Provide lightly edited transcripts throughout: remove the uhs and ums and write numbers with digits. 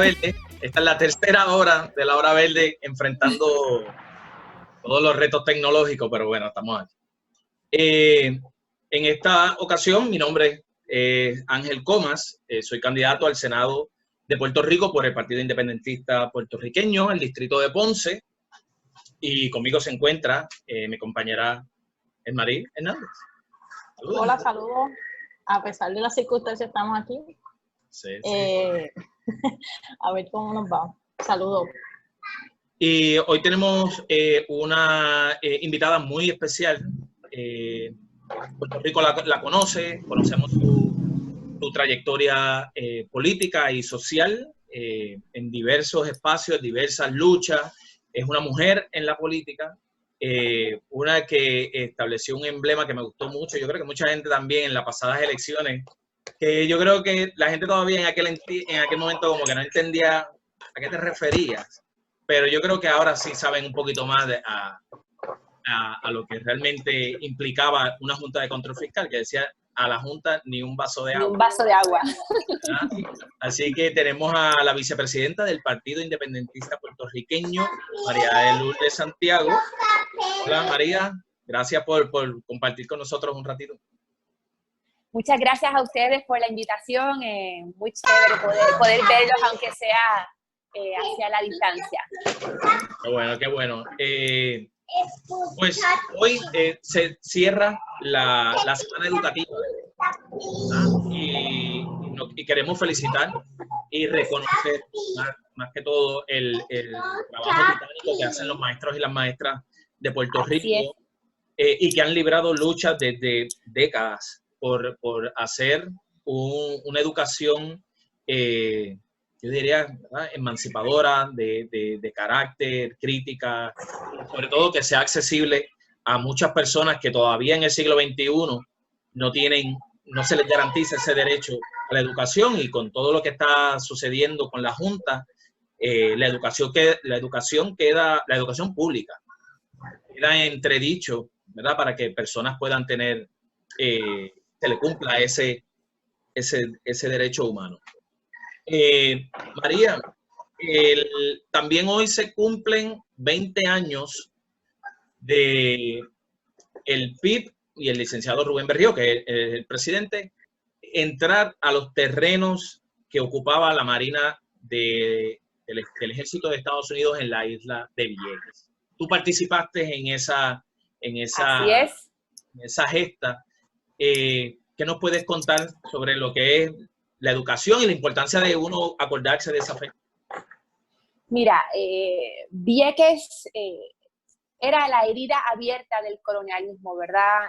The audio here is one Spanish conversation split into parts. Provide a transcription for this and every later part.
verde. Esta es la tercera hora de la hora verde enfrentando todos los retos tecnológicos, pero bueno, estamos aquí. En esta ocasión, mi nombre es Ángel Comas, soy candidato al Senado de Puerto Rico por el Partido Independentista Puertorriqueño, el distrito de Ponce, y conmigo se encuentra mi compañera Esmarí Hernández. Saludos. Hola, saludos. A pesar de las circunstancias, estamos aquí. Sí, sí. A ver cómo nos va. Saludos. Y hoy tenemos una invitada muy especial. Puerto Rico la conoce, conocemos su trayectoria política y social en diversos espacios, diversas luchas. Es una mujer en la política, una que estableció un emblema que me gustó mucho. Yo creo que mucha gente también en las pasadas elecciones, que yo creo que la gente todavía en aquel momento como que no entendía a qué te referías, pero yo creo que ahora sí saben un poquito más a lo que realmente implicaba una Junta de Control Fiscal, que decía a la Junta ni un vaso de agua. Ni un vaso de agua. Así que tenemos a la vicepresidenta del Partido Independentista Puertorriqueño, María de Lourdes Santiago. Hola María, gracias por compartir con nosotros un ratito. Muchas gracias a ustedes por la invitación, muy chévere poder verlos aunque sea hacia la distancia. Qué bueno, qué bueno. Pues hoy se cierra la semana educativa y queremos felicitar y reconocer más que todo el trabajo titánico que hacen los maestros y las maestras de Puerto Rico y que han librado luchas desde décadas por hacer una educación, yo diría, ¿verdad?, emancipadora, de carácter, crítica, sobre todo que sea accesible a muchas personas que todavía en el siglo XXI no se les garantiza ese derecho a la educación, y con todo lo que está sucediendo con la Junta, la educación pública queda en entredicho, ¿verdad?, para que personas puedan tener, se le cumpla ese derecho humano. María, también hoy se cumplen 20 años de el PIB y el licenciado Rubén Berrío, que es el presidente, entrar a los terrenos que ocupaba la Marina del Ejército de Estados Unidos en la isla de Vieques. Tú participaste en esa gesta. ¿Qué nos puedes contar sobre lo que es la educación y la importancia de uno acordarse de esa fecha? Mira, Vieques era la herida abierta del colonialismo, ¿verdad?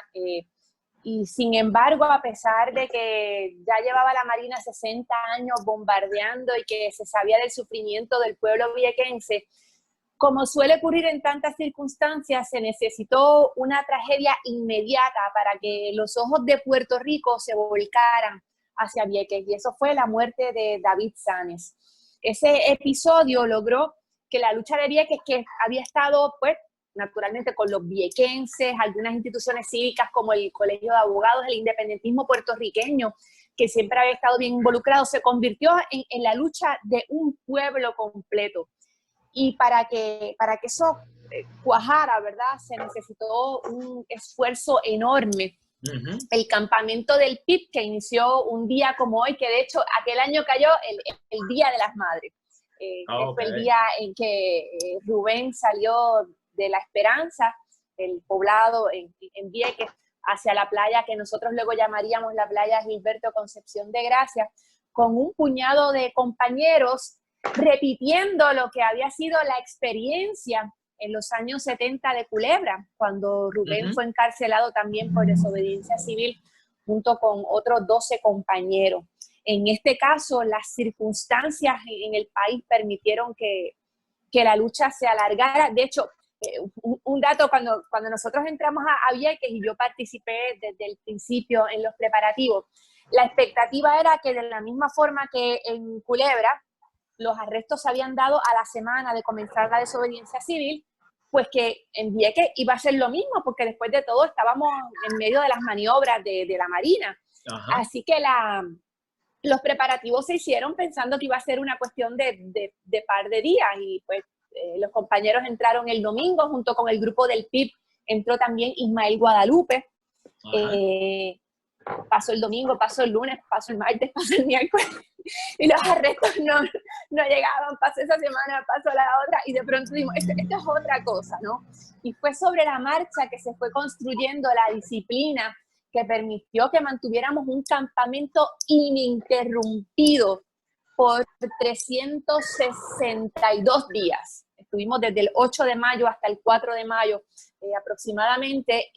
Y sin embargo, a pesar de que ya llevaba la Marina 60 años bombardeando y que se sabía del sufrimiento del pueblo viequense, como suele ocurrir en tantas circunstancias, se necesitó una tragedia inmediata para que los ojos de Puerto Rico se volcaran hacia Vieques, y eso fue la muerte de David Sanes. Ese episodio logró que la lucha de Vieques, que había estado, pues, naturalmente con los viequenses, algunas instituciones cívicas como el Colegio de Abogados, el independentismo puertorriqueño, que siempre había estado bien involucrado, se convirtió en la lucha de un pueblo completo. Y para que eso cuajara, ¿verdad?, se necesitó un esfuerzo enorme. El campamento del PIB, que inició un día como hoy, que de hecho aquel año cayó el Día de las Madres. Fue el día en que Rubén salió de La Esperanza, el poblado en Vieques, hacia la playa que nosotros luego llamaríamos la playa Gilberto Concepción de Gracia, con un puñado de compañeros repitiendo lo que había sido la experiencia en los años 70 de Culebra, cuando Rubén fue encarcelado también por desobediencia civil junto con otros 12 compañeros. En este caso, las circunstancias en el país permitieron que la lucha se alargara. De hecho, un dato, cuando nosotros entramos a Vieques y yo participé desde el principio en los preparativos, la expectativa era que de la misma forma que en Culebra los arrestos se habían dado a la semana de comenzar la desobediencia civil, pues que en Vieques iba a ser lo mismo, porque después de todo estábamos en medio de las maniobras de la Marina. Ajá. Así que los preparativos se hicieron pensando que iba a ser una cuestión de par de días y pues los compañeros entraron el domingo junto con el grupo del PIB, entró también Ismael Guadalupe. Pasó el domingo, pasó el lunes, pasó el martes, pasó el miércoles y los arrestos no llegaban, pasó esa semana, pasó la otra y de pronto dijimos, esto es otra cosa, ¿no? Y fue sobre la marcha que se fue construyendo la disciplina que permitió que mantuviéramos un campamento ininterrumpido por 362 días. Estuvimos desde el 8 de mayo hasta el 4 de mayo aproximadamente.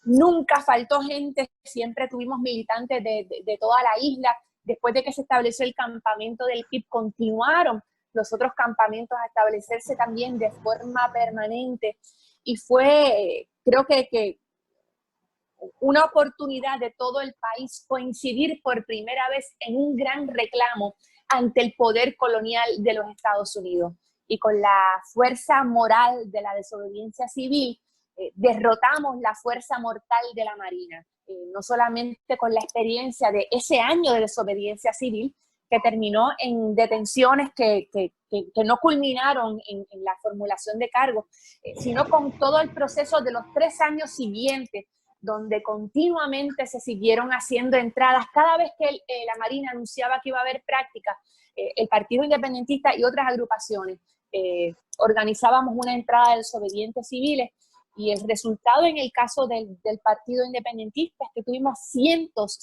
Nunca faltó gente, siempre tuvimos militantes de toda la isla. Después de que se estableció el campamento del PIB, continuaron los otros campamentos a establecerse también de forma permanente. Y fue, creo que una oportunidad de todo el país coincidir por primera vez en un gran reclamo ante el poder colonial de los Estados Unidos. Y con la fuerza moral de la desobediencia civil, derrotamos la fuerza mortal de la Marina. No solamente con la experiencia de ese año de desobediencia civil, que terminó en detenciones que no culminaron en la formulación de cargos, sino con todo el proceso de los 3 años siguientes, donde continuamente se siguieron haciendo entradas. Cada vez que la Marina anunciaba que iba a haber prácticas, el Partido Independentista y otras agrupaciones organizábamos una entrada de desobedientes civiles, y el resultado en el caso del Partido Independentista es que tuvimos cientos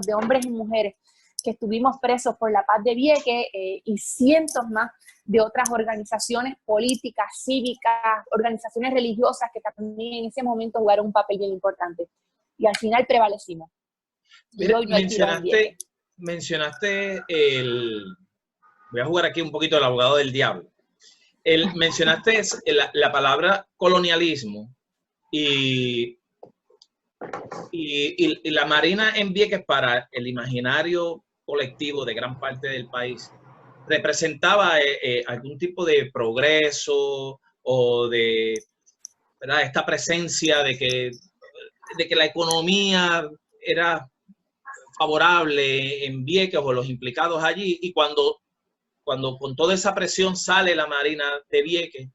de hombres y mujeres que estuvimos presos por la paz de Vieques y cientos más de otras organizaciones políticas, cívicas, organizaciones religiosas que también en ese momento jugaron un papel bien importante. Y al final prevalecimos. Mira, mencionaste voy a jugar aquí un poquito el abogado del diablo. Mencionaste la palabra colonialismo y la Marina en Vieques para el imaginario colectivo de gran parte del país representaba algún tipo de progreso o de, ¿verdad?, esta presencia de que la economía era favorable en Vieques o los implicados allí, y cuando con toda esa presión sale la Marina de Vieques,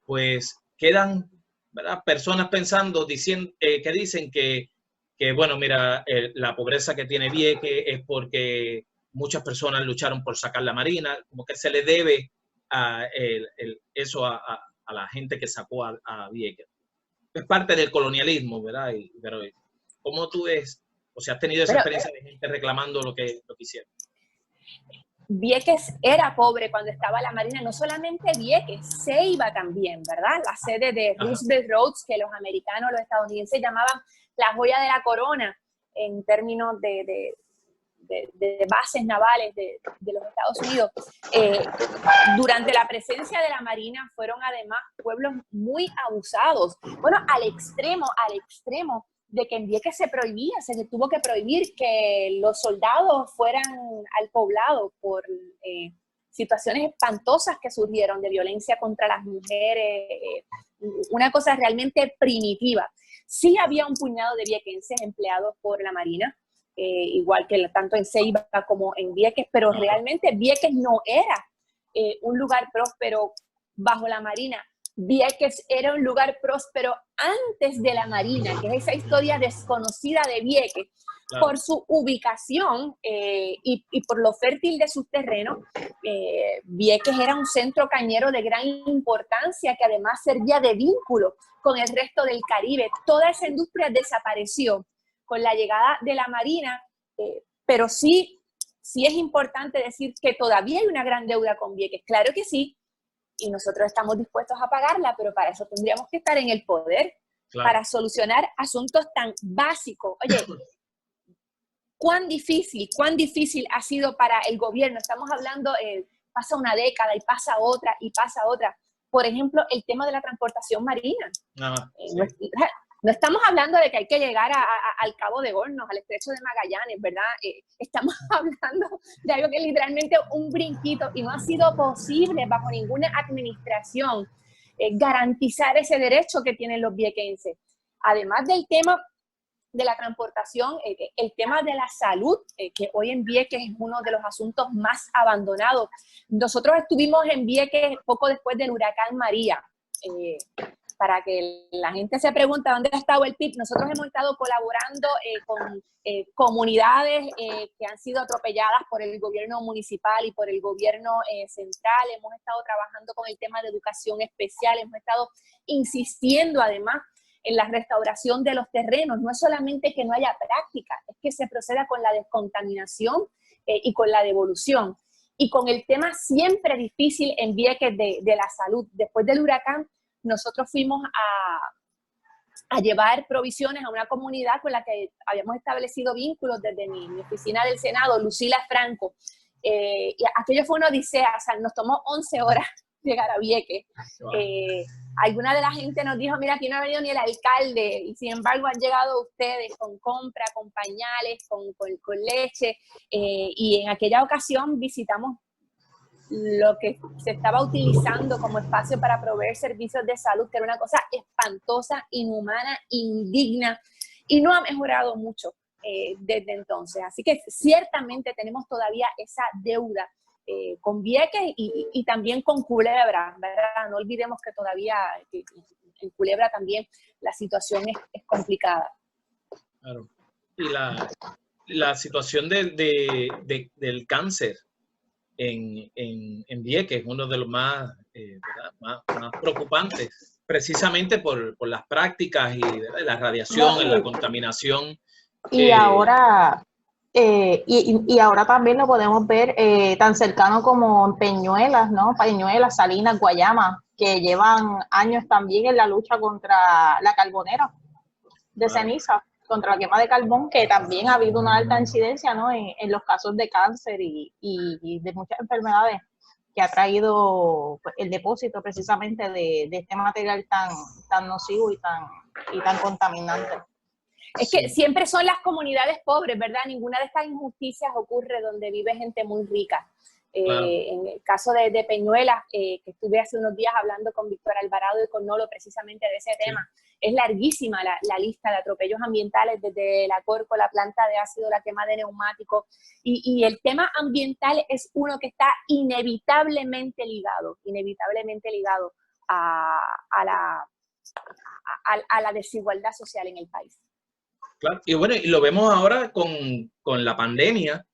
pues quedan, ¿verdad?, personas pensando, que dicen que bueno, mira, la pobreza que tiene Vieques es porque muchas personas lucharon por sacar la Marina, como que se le debe eso a la gente que sacó a Vieques. Es parte del colonialismo, ¿verdad? Pero ¿cómo tú ves? O sea, ¿has tenido esa experiencia de gente reclamando lo que hicieron? Vieques era pobre cuando estaba la Marina, no solamente Vieques, Ceiba también, ¿verdad? La sede de Roosevelt Roads, que los americanos, los estadounidenses llamaban la joya de la corona en términos de bases navales de los Estados Unidos. Durante la presencia de la Marina fueron además pueblos muy abusados. Bueno, al extremo de que en Vieques se tuvo que prohibir que los soldados fueran al poblado por situaciones espantosas que surgieron de violencia contra las mujeres, una cosa realmente primitiva. Sí había un puñado de viequenses empleados por la Marina, igual que tanto en Ceiba como en Vieques, pero realmente Vieques no era un lugar próspero bajo la Marina. Vieques era un lugar próspero antes de la Marina, que es esa historia desconocida de Vieques, claro, por su ubicación y por lo fértil de sus terrenos. Vieques era un centro cañero de gran importancia que además servía de vínculo con el resto del Caribe. Toda esa industria desapareció con la llegada de la Marina, pero sí es importante decir que todavía hay una gran deuda con Vieques, claro que sí, y nosotros estamos dispuestos a pagarla, pero para eso tendríamos que estar en el poder, claro, para solucionar asuntos tan básicos. Oye, cuán difícil ha sido para el gobierno. Estamos hablando, pasa una década y pasa otra y pasa otra. Por ejemplo, el tema de la transportación marina. Sí. No estamos hablando de que hay que llegar al Cabo de Hornos, al Estrecho de Magallanes, ¿verdad? Estamos hablando de algo que es literalmente un brinquito y no ha sido posible bajo ninguna administración garantizar ese derecho que tienen los viequenses. Además del tema de la transportación, el tema de la salud, que hoy en Vieques es uno de los asuntos más abandonados. Nosotros estuvimos en Vieques poco después del huracán María. Para que la gente se pregunte dónde ha estado el PIB, nosotros hemos estado colaborando con comunidades que han sido atropelladas por el gobierno municipal y por el gobierno central. Hemos estado trabajando con el tema de educación especial, hemos estado insistiendo además en la restauración de los terrenos. No es solamente que no haya práctica, es que se proceda con la descontaminación y con la devolución. Y con el tema siempre difícil en Vieques de la salud. Después del huracán, nosotros fuimos a llevar provisiones a una comunidad con la que habíamos establecido vínculos desde mi oficina del Senado, Lucila Franco. Y aquello fue una odisea, o sea, nos tomó 11 horas llegar a Vieques. Alguna de la gente nos dijo, mira, aquí no ha venido ni el alcalde, y sin embargo han llegado ustedes con compra, con pañales, con leche, y en aquella ocasión visitamos lo que se estaba utilizando como espacio para proveer servicios de salud, que era una cosa espantosa, inhumana, indigna, y no ha mejorado mucho desde entonces. Así que ciertamente tenemos todavía esa deuda con Vieques y también con Culebra, ¿verdad? No olvidemos que todavía en Culebra también la situación es complicada. Claro. Y la situación del cáncer en Vieques es uno de los más preocupantes, precisamente por las prácticas y la radiación, la contaminación. Y ahora también lo podemos ver tan cercano como en Peñuelas, ¿no? Peñuelas, Salinas, Guayama, que llevan años también en la lucha contra la carbonera de ceniza, contra la quema de carbón, que también ha habido una alta incidencia, ¿no? en los casos de cáncer y de muchas enfermedades que ha traído pues, el depósito precisamente de este material tan nocivo y tan contaminante. Es que siempre son las comunidades pobres, ¿verdad? Ninguna de estas injusticias ocurre donde vive gente muy rica. Claro. En el caso de Peñuelas, que estuve hace unos días hablando con Víctor Alvarado y con Nolo precisamente de ese tema, es larguísima la lista de atropellos ambientales, desde la Corco, la planta de ácido, la quema de neumáticos, y el tema ambiental es uno que está inevitablemente ligado a la desigualdad social en el país. Claro, y bueno, y lo vemos ahora con la pandemia,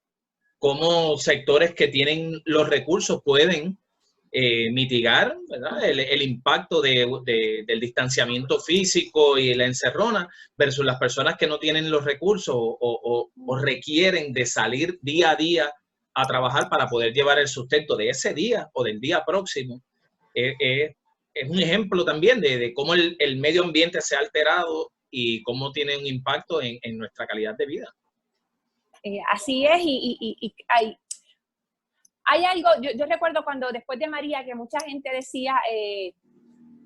cómo sectores que tienen los recursos pueden mitigar, ¿verdad?, el impacto del distanciamiento físico y la encerrona versus las personas que no tienen los recursos o requieren de salir día a día a trabajar para poder llevar el sustento de ese día o del día próximo. Es un ejemplo también de cómo el medio ambiente se ha alterado y cómo tiene un impacto en nuestra calidad de vida. Así es, y hay algo, yo recuerdo cuando después de María que mucha gente decía,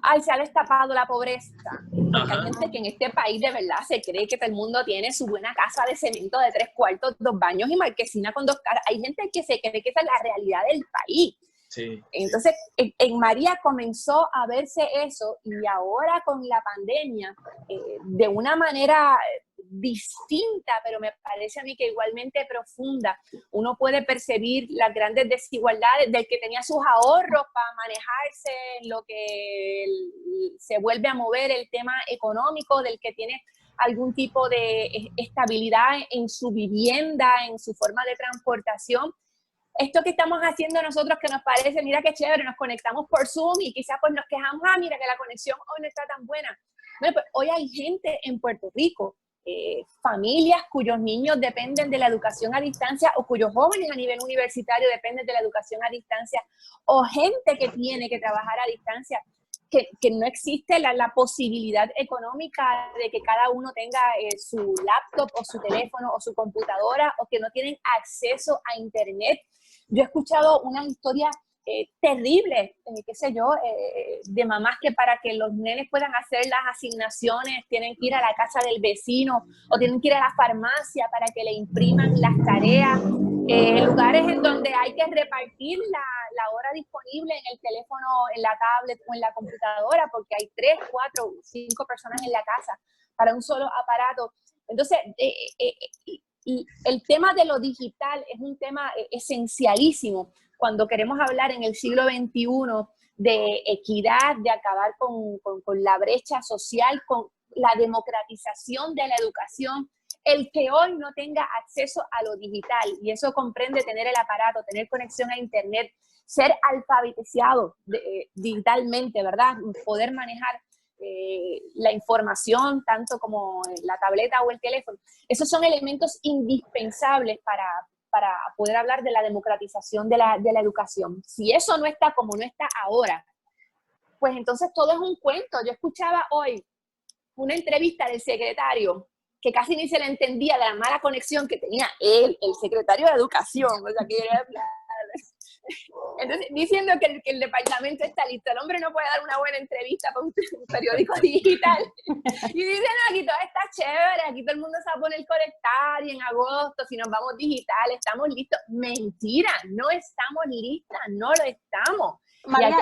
ay, se ha destapado la pobreza. Porque hay gente que en este país de verdad se cree que todo el mundo tiene su buena casa de cemento de 3 cuartos, 2 baños y marquesina con 2 caras. Hay gente que se cree que esa es la realidad del país. Sí. Entonces, en María comenzó a verse eso, y ahora con la pandemia, de una manera distinta, pero me parece a mí que igualmente profunda, uno puede percibir las grandes desigualdades del que tenía sus ahorros para manejarse en lo que se vuelve a mover el tema económico, del que tiene algún tipo de estabilidad en su vivienda, en su forma de transportación. Esto que estamos haciendo nosotros, que nos parece, mira qué chévere, nos conectamos por Zoom y quizás pues nos quejamos, mira que la conexión hoy no está tan buena. Bueno, pues hoy hay gente en Puerto Rico, familias cuyos niños dependen de la educación a distancia, o cuyos jóvenes a nivel universitario dependen de la educación a distancia, o gente que tiene que trabajar a distancia, que no existe la posibilidad económica de que cada uno tenga su laptop o su teléfono o su computadora, o que no tienen acceso a internet. Yo he escuchado unas historias terribles, qué sé yo, de mamás que para que los nenes puedan hacer las asignaciones tienen que ir a la casa del vecino o tienen que ir a la farmacia para que le impriman las tareas, lugares en donde hay que repartir la hora disponible en el teléfono, en la tablet o en la computadora, porque hay 3, 4, 5 personas en la casa para un solo aparato. Entonces, y el tema de lo digital es un tema esencialísimo cuando queremos hablar en el siglo XXI de equidad, de acabar con la brecha social, con la democratización de la educación. El que hoy no tenga acceso a lo digital, y eso comprende tener el aparato, tener conexión a internet, ser alfabetizado digitalmente, ¿verdad? Poder manejar la información, tanto como la tableta o el teléfono. Esos son elementos indispensables para poder hablar de la democratización de la educación. Si eso no está como no está ahora, pues entonces todo es un cuento. Yo escuchaba hoy una entrevista del secretario que casi ni se le entendía de la mala conexión que tenía él, el secretario de Educación, o sea, que entonces, diciendo que el departamento está listo. El hombre no puede dar una buena entrevista para un periódico digital. Y dice, no, aquí todo está chévere, aquí todo el mundo se va a poner conectar, y en agosto, si nos vamos digital, estamos listos. Mentira, no estamos listas, no lo estamos. María,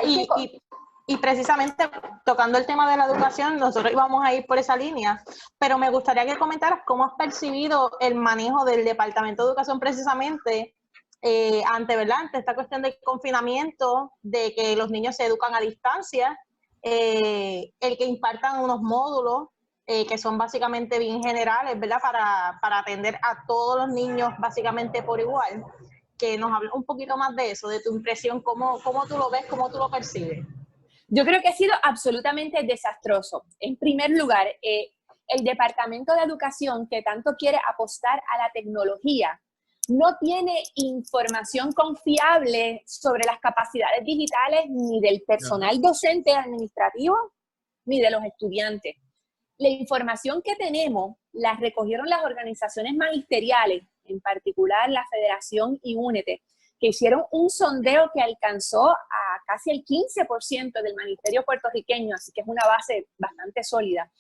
y precisamente tocando el tema de la educación, nosotros íbamos a ir por esa línea, pero me gustaría que comentaras cómo has percibido el manejo del Departamento de Educación precisamente ante esta cuestión del confinamiento, de que los niños se educan a distancia, el que impartan unos módulos que son básicamente bien generales, ¿verdad? Para atender a todos los niños básicamente por igual. Que nos hable un poquito más de eso, de tu impresión, cómo tú lo ves, cómo tú lo percibes. Yo creo que ha sido absolutamente desastroso. En primer lugar, el Departamento de Educación, que tanto quiere apostar a la tecnología, no tiene información confiable sobre las capacidades digitales ni del personal docente administrativo, ni de los estudiantes. La información que tenemos la recogieron las organizaciones magisteriales, en particular la Federación y Únete, que hicieron un sondeo que alcanzó a casi el 15% del magisterio puertorriqueño, así que es una base bastante sólida.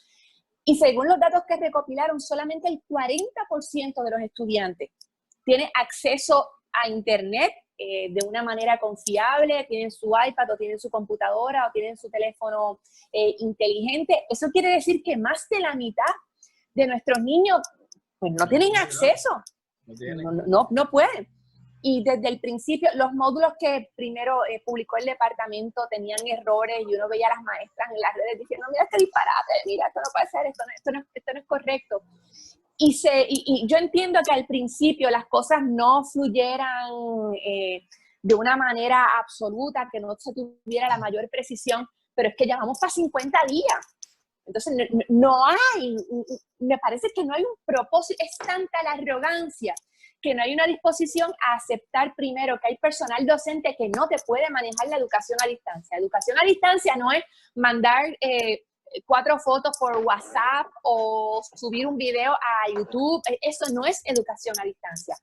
Y según los datos que recopilaron, solamente el 40% de los estudiantes tiene acceso a internet de una manera confiable, tienen su iPad o tienen su computadora o tienen su teléfono inteligente. Eso quiere decir que más de la mitad de nuestros niños pues no tienen acceso, no pueden. Y desde el principio, los módulos que primero publicó el departamento tenían errores y uno veía a las maestras en las redes diciendo, mira este disparate, mira, esto no puede ser, esto no es correcto. Y yo entiendo que al principio las cosas no fluyeran de una manera absoluta, que no se tuviera la mayor precisión, pero es que ya vamos para 50 días. Entonces, me parece que no hay un propósito, es tanta la arrogancia que no hay una disposición a aceptar primero que hay personal docente que no te puede manejar la educación a distancia. Educación a distancia no es mandar 4 fotos por WhatsApp o subir un video a YouTube. Eso no es educación a distancia.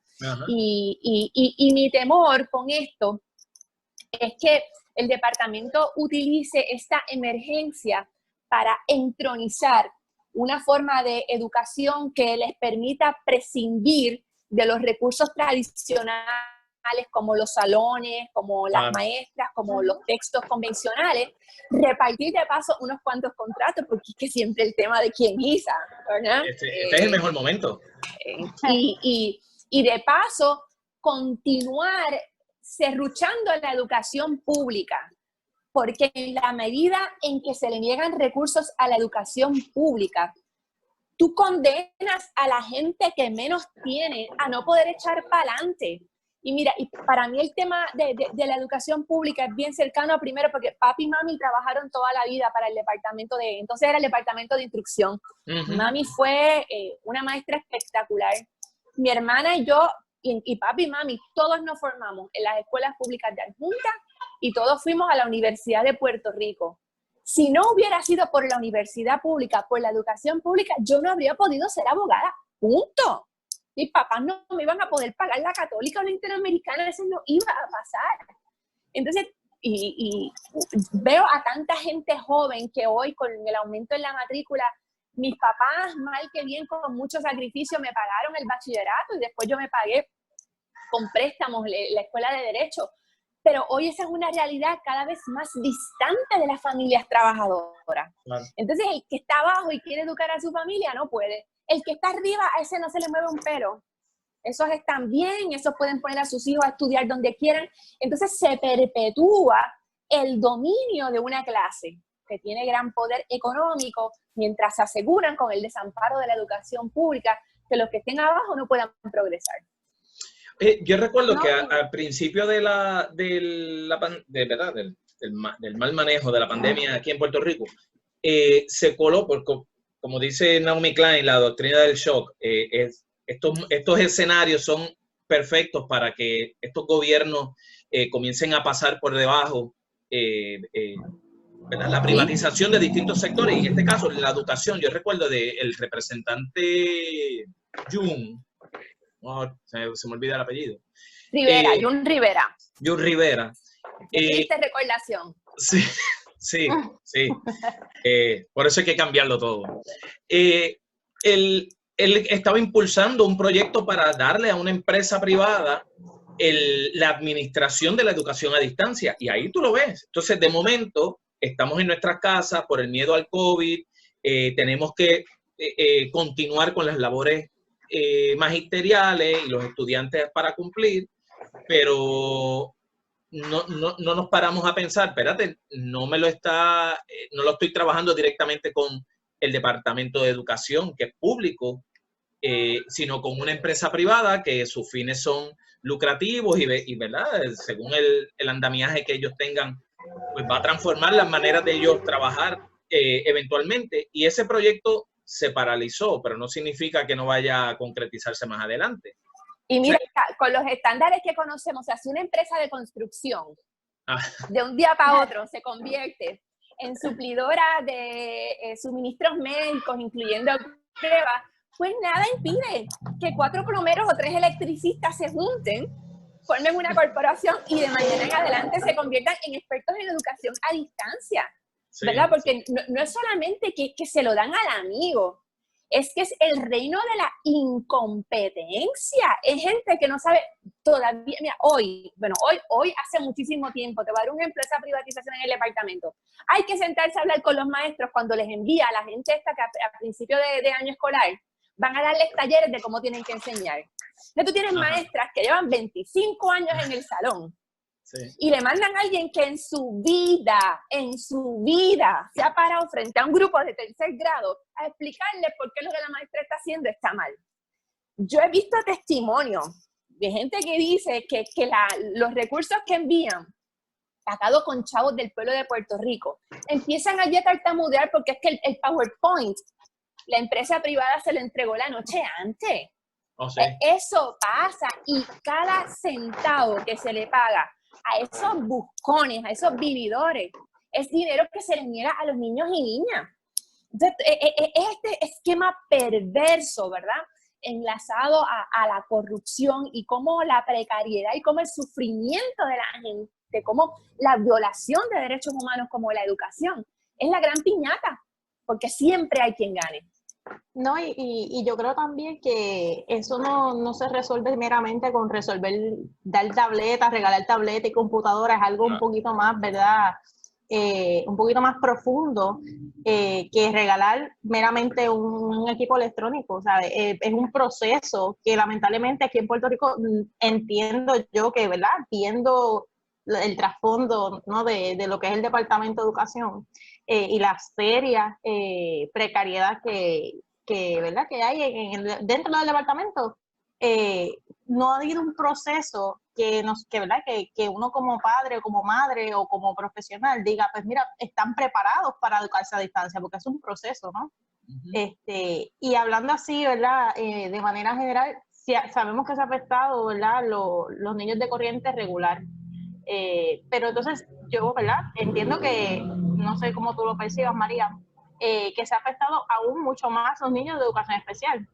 Y mi temor con esto es que el departamento utilice esta emergencia para entronizar una forma de educación que les permita prescindir de los recursos tradicionales como los salones, como las maestras, como los textos convencionales, repartir de paso unos cuantos contratos, porque es que siempre el tema de quién guisa, ¿verdad? Este es el mejor momento. Y de paso, continuar serruchando la educación pública, porque en la medida en que se le niegan recursos a la educación pública, tú condenas a la gente que menos tiene a no poder echar para adelante. Y mira, y para mí el tema de la educación pública es bien cercano, primero porque papi y mami trabajaron toda la vida para el departamento entonces era el departamento de instrucción. Mami fue una maestra espectacular. Mi hermana y yo, y papi y mami, todos nos formamos en las escuelas públicas de Adjunta y todos fuimos a la Universidad de Puerto Rico. Si no hubiera sido por la universidad pública, por la educación pública, yo no habría podido ser abogada, punto. Mis papás no me iban a poder pagar la católica o la interamericana, eso no iba a pasar. Entonces, y veo a tanta gente joven que hoy con el aumento en la matrícula, mis papás, mal que bien, con mucho sacrificio, me pagaron el bachillerato y después yo me pagué con préstamos la escuela de Derecho. Pero hoy esa es una realidad cada vez más distante de las familias trabajadoras. Claro. Entonces, el que está abajo y quiere educar a su familia no puede. El que está arriba, a ese no se le mueve un pelo. Esos están bien, esos pueden poner a sus hijos a estudiar donde quieran. Entonces se perpetúa el dominio de una clase que tiene gran poder económico, mientras se aseguran con el desamparo de la educación pública que los que estén abajo no puedan progresar. Yo recuerdo No, que al principio del mal manejo de la pandemia aquí en Puerto Rico, se coló, porque, como dice Naomi Klein, la doctrina del shock, estos escenarios son perfectos para que estos gobiernos comiencen a pasar por debajo ¿verdad? La privatización de distintos sectores, y en este caso la educación. Yo recuerdo del representante Jun, se me olvida el apellido. Rivera, Jun Rivera. Jun Rivera. Triste recordación. Sí, sí, sí. Por eso hay que cambiarlo todo. Él estaba impulsando un proyecto para darle a una empresa privada la administración de la educación a distancia, y ahí tú lo ves. Entonces, de momento, estamos en nuestras casas por el miedo al COVID, tenemos que continuar con las labores magisteriales y los estudiantes para cumplir, pero no nos paramos a pensar, espérate, no lo estoy trabajando directamente con el Departamento de Educación, que es público, sino con una empresa privada que sus fines son lucrativos y ¿verdad? Según el andamiaje que ellos tengan, pues va a transformar las maneras de ellos trabajar eventualmente. Y ese proyecto se paralizó, pero no significa que no vaya a concretizarse más adelante. Y mira, con los estándares que conocemos, o sea, si una empresa de construcción de un día para otro se convierte en suplidora de suministros médicos, incluyendo pruebas, pues nada impide que 4 plomeros o 3 electricistas se junten, formen una corporación y de mañana en adelante se conviertan en expertos en educación a distancia, ¿verdad? Porque no es solamente que se lo dan al amigo, es que es el reino de la incompetencia. Es gente que no sabe todavía. Mira, hoy hace muchísimo tiempo, te voy a dar un ejemplo de esa privatización en el departamento. Hay que sentarse a hablar con los maestros cuando les envía a la gente esta que a principio de año escolar van a darles talleres de cómo tienen que enseñar. Entonces tú tienes maestras que llevan 25 años en el salón. Sí. Y le mandan a alguien que en su vida se ha parado frente a un grupo de tercer grado a explicarle por qué lo que la maestra está haciendo está mal. Yo he visto testimonios de gente que dice que los recursos que envían, sacados con chavos del pueblo de Puerto Rico, empiezan allí a tartamudear porque es que el PowerPoint, la empresa privada se lo entregó la noche antes. Oh, sí. Eso pasa, y cada centavo que se le paga a esos buscones, a esos vividores, es dinero que se les niega a los niños y niñas. Entonces, este esquema perverso, ¿verdad?, enlazado a la corrupción, y cómo la precariedad y cómo el sufrimiento de la gente, cómo la violación de derechos humanos como la educación, es la gran piñata, porque siempre hay quien gane. No, y yo creo también que eso no se resuelve meramente con dar tabletas, regalar tabletas y computadoras. Es algo un poquito más, ¿verdad? Un poquito más profundo que regalar meramente un equipo electrónico. O sea, es un proceso que lamentablemente aquí en Puerto Rico entiendo yo que, ¿verdad?, viendo el trasfondo, ¿no?, de lo que es el Departamento de Educación y la seria precariedad ¿verdad?, que hay dentro del departamento, no ha habido un proceso ¿verdad?, que uno como padre o como madre o como profesional diga, pues mira, están preparados para educarse a distancia, porque es un proceso, ¿no? Y hablando así, ¿verdad?, de manera general, sabemos que se ha afectado, ¿verdad?, los niños de corriente regular. Pero entonces yo, ¿verdad?, entiendo que, no sé cómo tú lo percibas, María, que se ha afectado aún mucho más los niños de educación especial,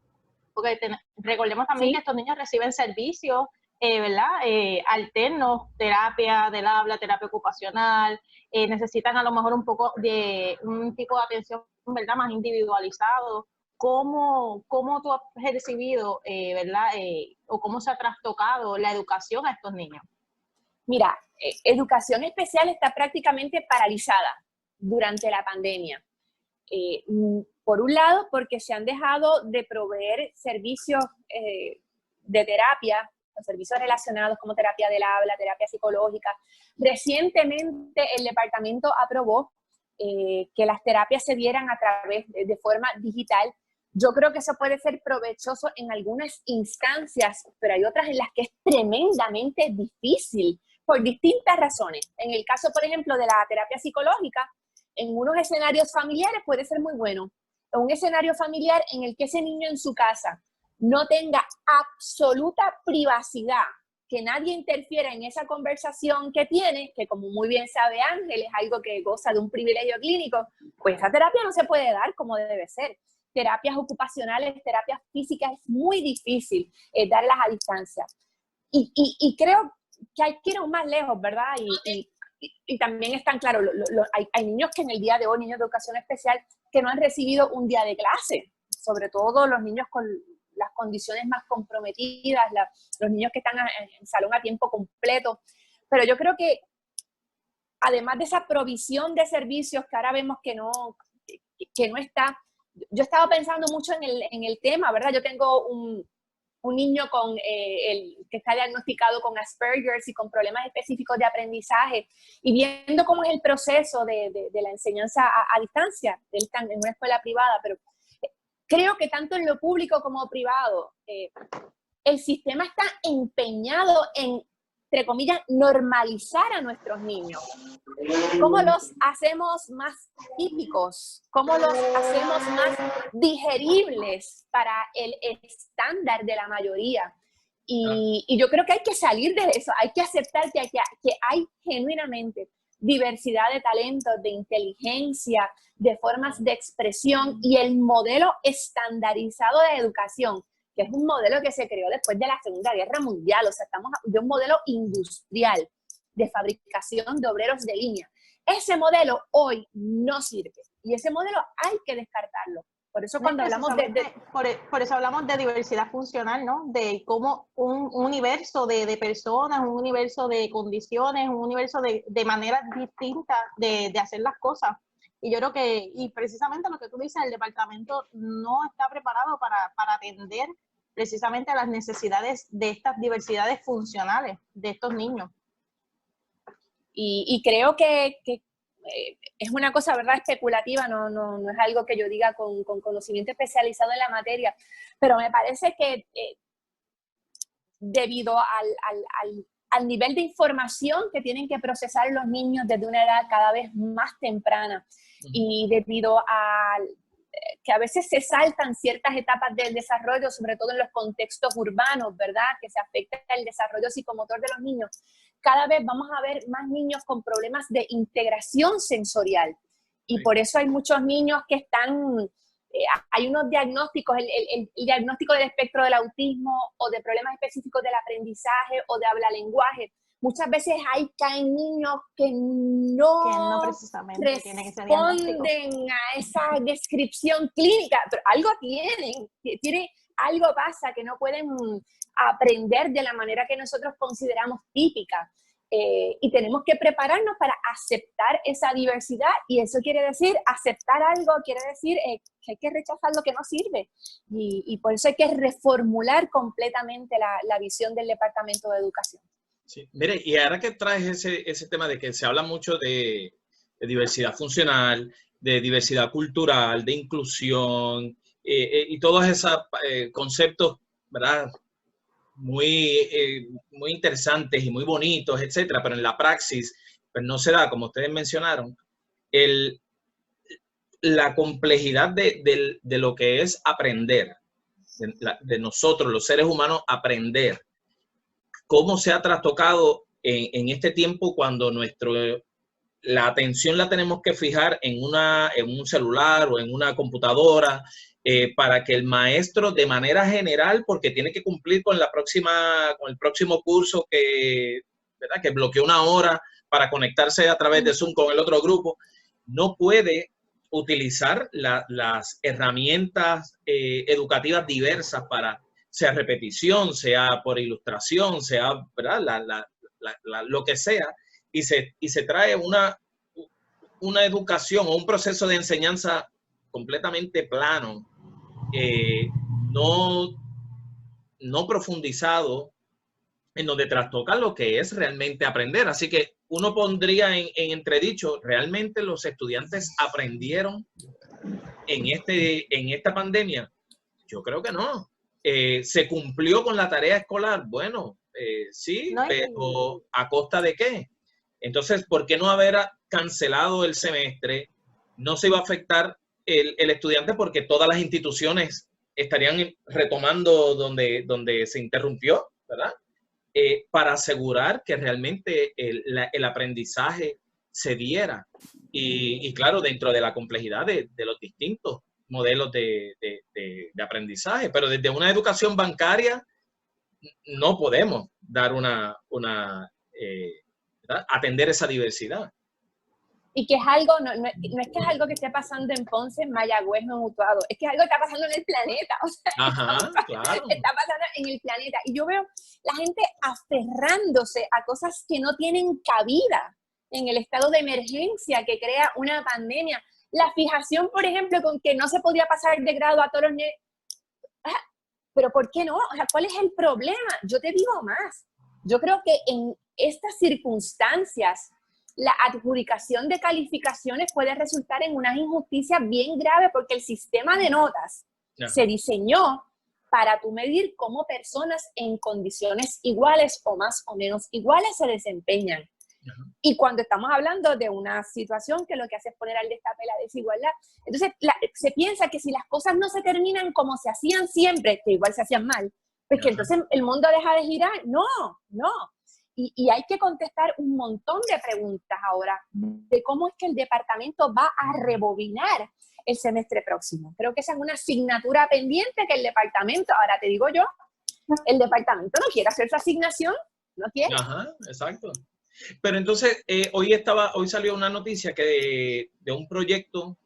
porque recordemos también que estos niños reciben servicios, ¿verdad?, alternos, terapia del habla, terapia ocupacional, necesitan a lo mejor un poco de un tipo de atención, ¿verdad?, más individualizado. ¿Cómo tú has percibido, ¿verdad?, o cómo se ha trastocado la educación a estos niños? Mira, educación especial está prácticamente paralizada durante la pandemia. Por un lado, porque se han dejado de proveer servicios de terapia, los servicios relacionados como terapia del habla, terapia psicológica. Recientemente el departamento aprobó que las terapias se dieran a través de forma digital. Yo creo que eso puede ser provechoso en algunas instancias, pero hay otras en las que es tremendamente difícil por distintas razones. En el caso, por ejemplo, de la terapia psicológica, en unos escenarios familiares puede ser muy bueno. En un escenario familiar en el que ese niño en su casa no tenga absoluta privacidad, que nadie interfiera en esa conversación que tiene, que como muy bien sabe Ángel, es algo que goza de un privilegio clínico, pues esa terapia no se puede dar como debe ser. Terapias ocupacionales, terapias físicas, es muy difícil darlas a distancia. Y creo que hay que ir aún más lejos, ¿verdad? Y también están, claro, hay niños que en el día de hoy, niños de educación especial, que no han recibido un día de clase, sobre todo los niños con las condiciones más comprometidas, los niños que están en salón a tiempo completo. Pero yo creo que, además de esa provisión de servicios que ahora vemos que no está, yo estaba pensando mucho en el tema, ¿verdad? Yo tengo un niño que está diagnosticado con Asperger's y con problemas específicos de aprendizaje, y viendo cómo es el proceso de la enseñanza a distancia. Él está en una escuela privada, pero creo que tanto en lo público como privado, el sistema está empeñado en, entre comillas, normalizar a nuestros niños. ¿Cómo los hacemos más típicos? ¿Cómo los hacemos más digeribles para el estándar de la mayoría? Y yo creo que hay que salir de eso, hay que aceptar que hay genuinamente diversidad de talentos, de inteligencia, de formas de expresión, y el modelo estandarizado de educación, que es un modelo que se creó después de la Segunda Guerra Mundial. O sea, estamos de un modelo industrial de fabricación de obreros de línea. Ese modelo hoy no sirve, y ese modelo hay que descartarlo. Por eso cuando hablamos por eso hablamos de diversidad funcional, ¿no? De cómo un universo de personas, un universo de condiciones, un universo de maneras distintas de hacer las cosas. Y yo creo que, y precisamente lo que tú dices, el departamento no está preparado para atender precisamente las necesidades de estas diversidades funcionales de estos niños. Y creo que es una cosa, ¿verdad?, especulativa, no es algo que yo diga con conocimiento especializado en la materia, pero me parece que debido al nivel de información que tienen que procesar los niños desde una edad cada vez más temprana, y debido a que a veces se saltan ciertas etapas del desarrollo, sobre todo en los contextos urbanos, ¿verdad?, que se afecta el desarrollo psicomotor de los niños, cada vez vamos a ver más niños con problemas de integración sensorial. Y por eso hay muchos niños que están, hay unos diagnósticos, el diagnóstico del espectro del autismo, o de problemas específicos del aprendizaje, o de habla-lenguaje. Muchas veces ahí caen niños que no precisamente responden a esa descripción clínica, pero algo tienen, algo pasa, que no pueden aprender de la manera que nosotros consideramos típica. Y tenemos que prepararnos para aceptar esa diversidad, y eso quiere decir, aceptar algo quiere decir que hay que rechazar lo que no sirve, y por eso hay que reformular completamente la visión del Departamento de Educación. Sí, mire, y ahora que traes ese tema de que se habla mucho de diversidad funcional, de diversidad cultural, de inclusión, y todos esos conceptos, ¿verdad?, muy interesantes y muy bonitos, etcétera, pero en la praxis pues no se da, como ustedes mencionaron, la complejidad de lo que es aprender, de nosotros los seres humanos aprender, cómo se ha trastocado en este tiempo cuando la atención la tenemos que fijar en un celular o en una computadora, para que el maestro, de manera general, porque tiene que cumplir con el próximo curso ¿verdad?, que bloqueó una hora para conectarse a través de Zoom con el otro grupo, no puede utilizar las herramientas educativas diversas para, sea repetición, sea por ilustración, sea, ¿verdad?, lo que sea, y se trae una educación o un proceso de enseñanza completamente plano, no profundizado, en donde trastoca lo que es realmente aprender. Así que uno pondría en entredicho, ¿realmente los estudiantes aprendieron en esta pandemia? Yo creo que no. ¿Se cumplió con la tarea escolar? Bueno, sí, No, pero ¿a costa de qué? Entonces, ¿por qué no haber cancelado el semestre? No se iba a afectar el estudiante porque todas las instituciones estarían retomando donde se interrumpió, ¿verdad? Para asegurar que realmente el aprendizaje se diera. Y claro, dentro de la complejidad de los distintos modelos de aprendizaje, pero desde una educación bancaria no podemos dar atender esa diversidad. Y que es algo, no es que es algo que esté pasando en Ponce, en Mayagüez, no en Utuado, es que es algo que está pasando en el planeta, o sea, Ajá, claro. está pasando en el planeta. Y yo veo la gente aferrándose a cosas que no tienen cabida en el estado de emergencia que crea una pandemia. La fijación, por ejemplo, con que no se podía pasar de grado a todos los niños. Pero ¿por qué no? O sea, ¿cuál es el problema? Yo te digo más. Yo creo que en estas circunstancias, la adjudicación de calificaciones puede resultar en una injusticia bien grave porque el sistema de notas se diseñó para tú medir cómo personas en condiciones iguales o más o menos iguales se desempeñan. Y cuando estamos hablando de una situación que lo que hace es poner al destape la desigualdad, entonces se piensa que si las cosas no se terminan como se hacían siempre, que igual se hacían mal, pues que entonces el mundo deja de girar. No. Y hay que contestar un montón de preguntas ahora de cómo es que el departamento va a rebobinar el semestre próximo. Creo que esa es una asignatura pendiente que el departamento, ahora te digo yo, el departamento no quiere hacer esa asignación, no quiere. Ajá, exacto. Pero entonces, hoy salió una noticia que de un proyecto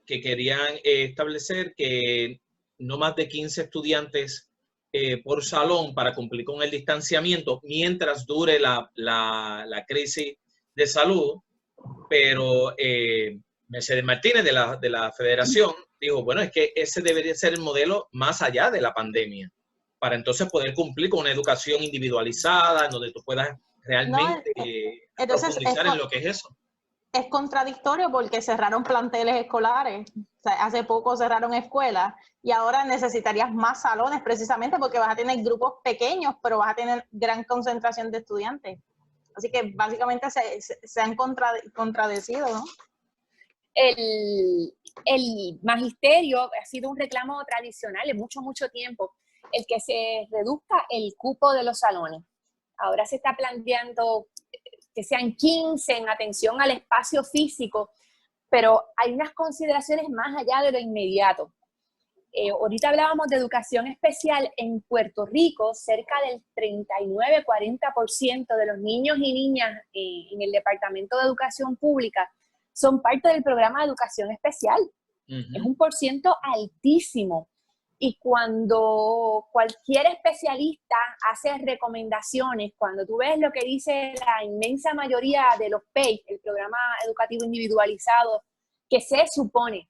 que querían establecer que no más de 15 estudiantes por salón para cumplir con el distanciamiento mientras dure la crisis de salud. Pero Mercedes Martínez de la Federación dijo, bueno, es que ese debería ser el modelo más allá de la pandemia, para entonces poder cumplir con una educación individualizada, en donde tú puedas realmente profundizar en lo que es eso. Es contradictorio porque cerraron planteles escolares, o sea, hace poco cerraron escuelas y ahora necesitarías más salones precisamente porque vas a tener grupos pequeños, pero vas a tener gran concentración de estudiantes. Así que básicamente se han contradecido, ¿no? El magisterio ha sido un reclamo tradicional de mucho tiempo, el que se reduzca el cupo de los salones. Ahora se está planteando que sean 15 en atención al espacio físico, pero hay unas consideraciones más allá de lo inmediato. Ahorita hablábamos de educación especial. En Puerto Rico, cerca del 39-40% de los niños y niñas en el Departamento de Educación Pública son parte del programa de educación especial. Es un porciento altísimo. Y cuando cualquier especialista hace recomendaciones, cuando tú ves lo que dice la inmensa mayoría de los PEI, el programa educativo individualizado, que se supone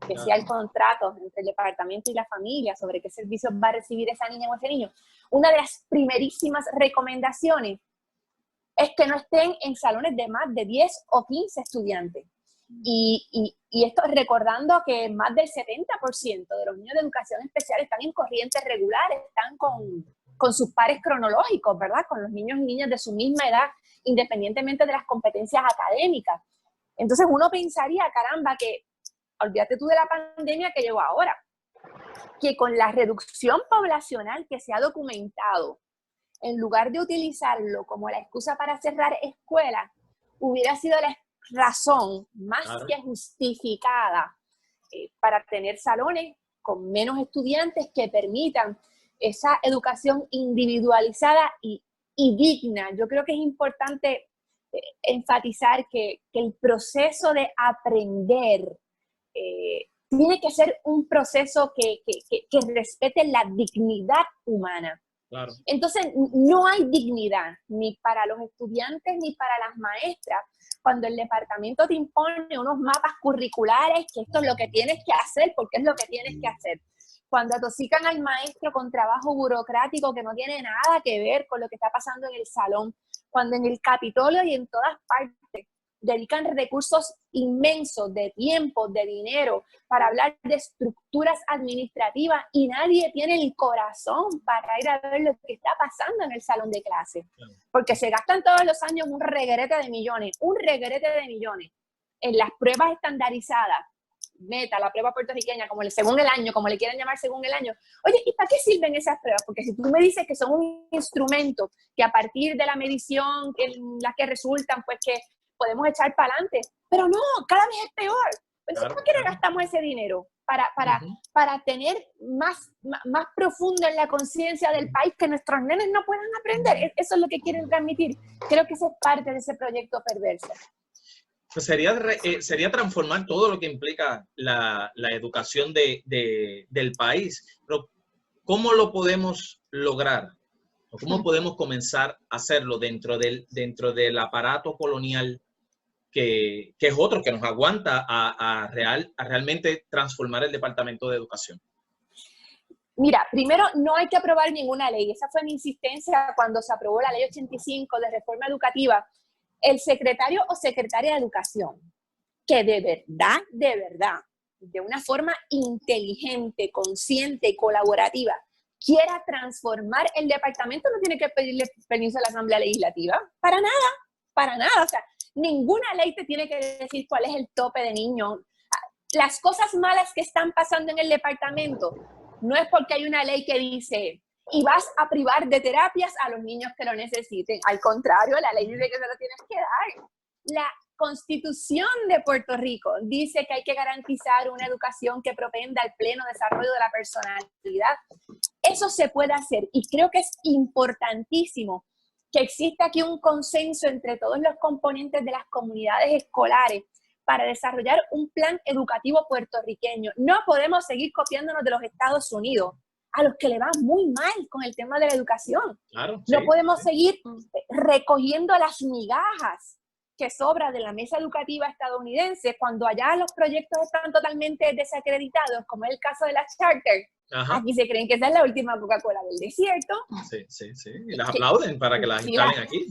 que sea el contrato entre el departamento y la familia sobre qué servicios va a recibir esa niña o ese niño, una de las primerísimas recomendaciones es que no estén en salones de más de 10 o 15 estudiantes. Y esto recordando que más del 70% de los niños de educación especial están en corrientes regulares, están con sus pares cronológicos, ¿verdad? Con los niños y niñas de su misma edad, independientemente de las competencias académicas. Entonces uno pensaría, caramba, que olvídate tú de la pandemia que llegó ahora, que con la reducción poblacional que se ha documentado, en lugar de utilizarlo como la excusa para cerrar escuelas, hubiera sido la razón más que justificada para tener salones con menos estudiantes que permitan esa educación individualizada y digna. Yo creo que es importante enfatizar que el proceso de aprender tiene que ser un proceso que respete la dignidad humana. Entonces, no hay dignidad ni para los estudiantes ni para las maestras cuando el departamento te impone unos mapas curriculares, que esto es lo que tienes que hacer, porque es lo que tienes que hacer. Cuando atosican al maestro con trabajo burocrático que no tiene nada que ver con lo que está pasando en el salón, cuando en el Capitolio y en todas partes dedican recursos inmensos de tiempo, de dinero, para hablar de estructuras administrativas y nadie tiene el corazón para ir a ver lo que está pasando en el salón de clase. Porque se gastan todos los años un reguerete de millones en las pruebas estandarizadas, meta, la prueba puertorriqueña, según el año, como le quieran llamar según el año. Oye, ¿y para qué sirven esas pruebas? Porque si tú me dices que son un instrumento que a partir de la medición, las que resultan, pues que podemos echar para adelante, pero no, cada vez es peor. Entonces, ¿por qué no gastamos ese dinero? Para tener más profundo en la conciencia del país que nuestros nenes no puedan aprender. Eso es lo que quieren transmitir. Creo que eso es parte de ese proyecto perverso. Pues sería transformar todo lo que implica la educación del país. Pero ¿cómo lo podemos lograr? ¿O cómo podemos comenzar a hacerlo dentro del aparato colonial que es otro que nos aguanta a realmente transformar el Departamento de Educación? Mira, primero, no hay que aprobar ninguna ley. Esa fue mi insistencia cuando se aprobó la Ley 85 de reforma educativa. El secretario o secretaria de Educación, que de verdad, de una forma inteligente, consciente y colaborativa, quiera transformar el departamento, no tiene que pedirle permiso a la Asamblea Legislativa. Para nada. O sea, ninguna ley te tiene que decir cuál es el tope de niños. Las cosas malas que están pasando en el departamento no es porque hay una ley que dice y vas a privar de terapias a los niños que lo necesiten. Al contrario, la ley dice que se lo tienes que dar. La Constitución de Puerto Rico dice que hay que garantizar una educación que propenda al pleno desarrollo de la personalidad. Eso se puede hacer y creo que es importantísimo que exista aquí un consenso entre todos los componentes de las comunidades escolares para desarrollar un plan educativo puertorriqueño. No podemos seguir copiándonos de los Estados Unidos, a los que le va muy mal con el tema de la educación. Claro, no podemos seguir recogiendo las migajas que sobra de la mesa educativa estadounidense cuando allá los proyectos están totalmente desacreditados, como es el caso de la Charter. Ajá. Aquí se creen que esa es la última Coca-Cola del desierto. Sí. Y las aplauden para que las instalen aquí.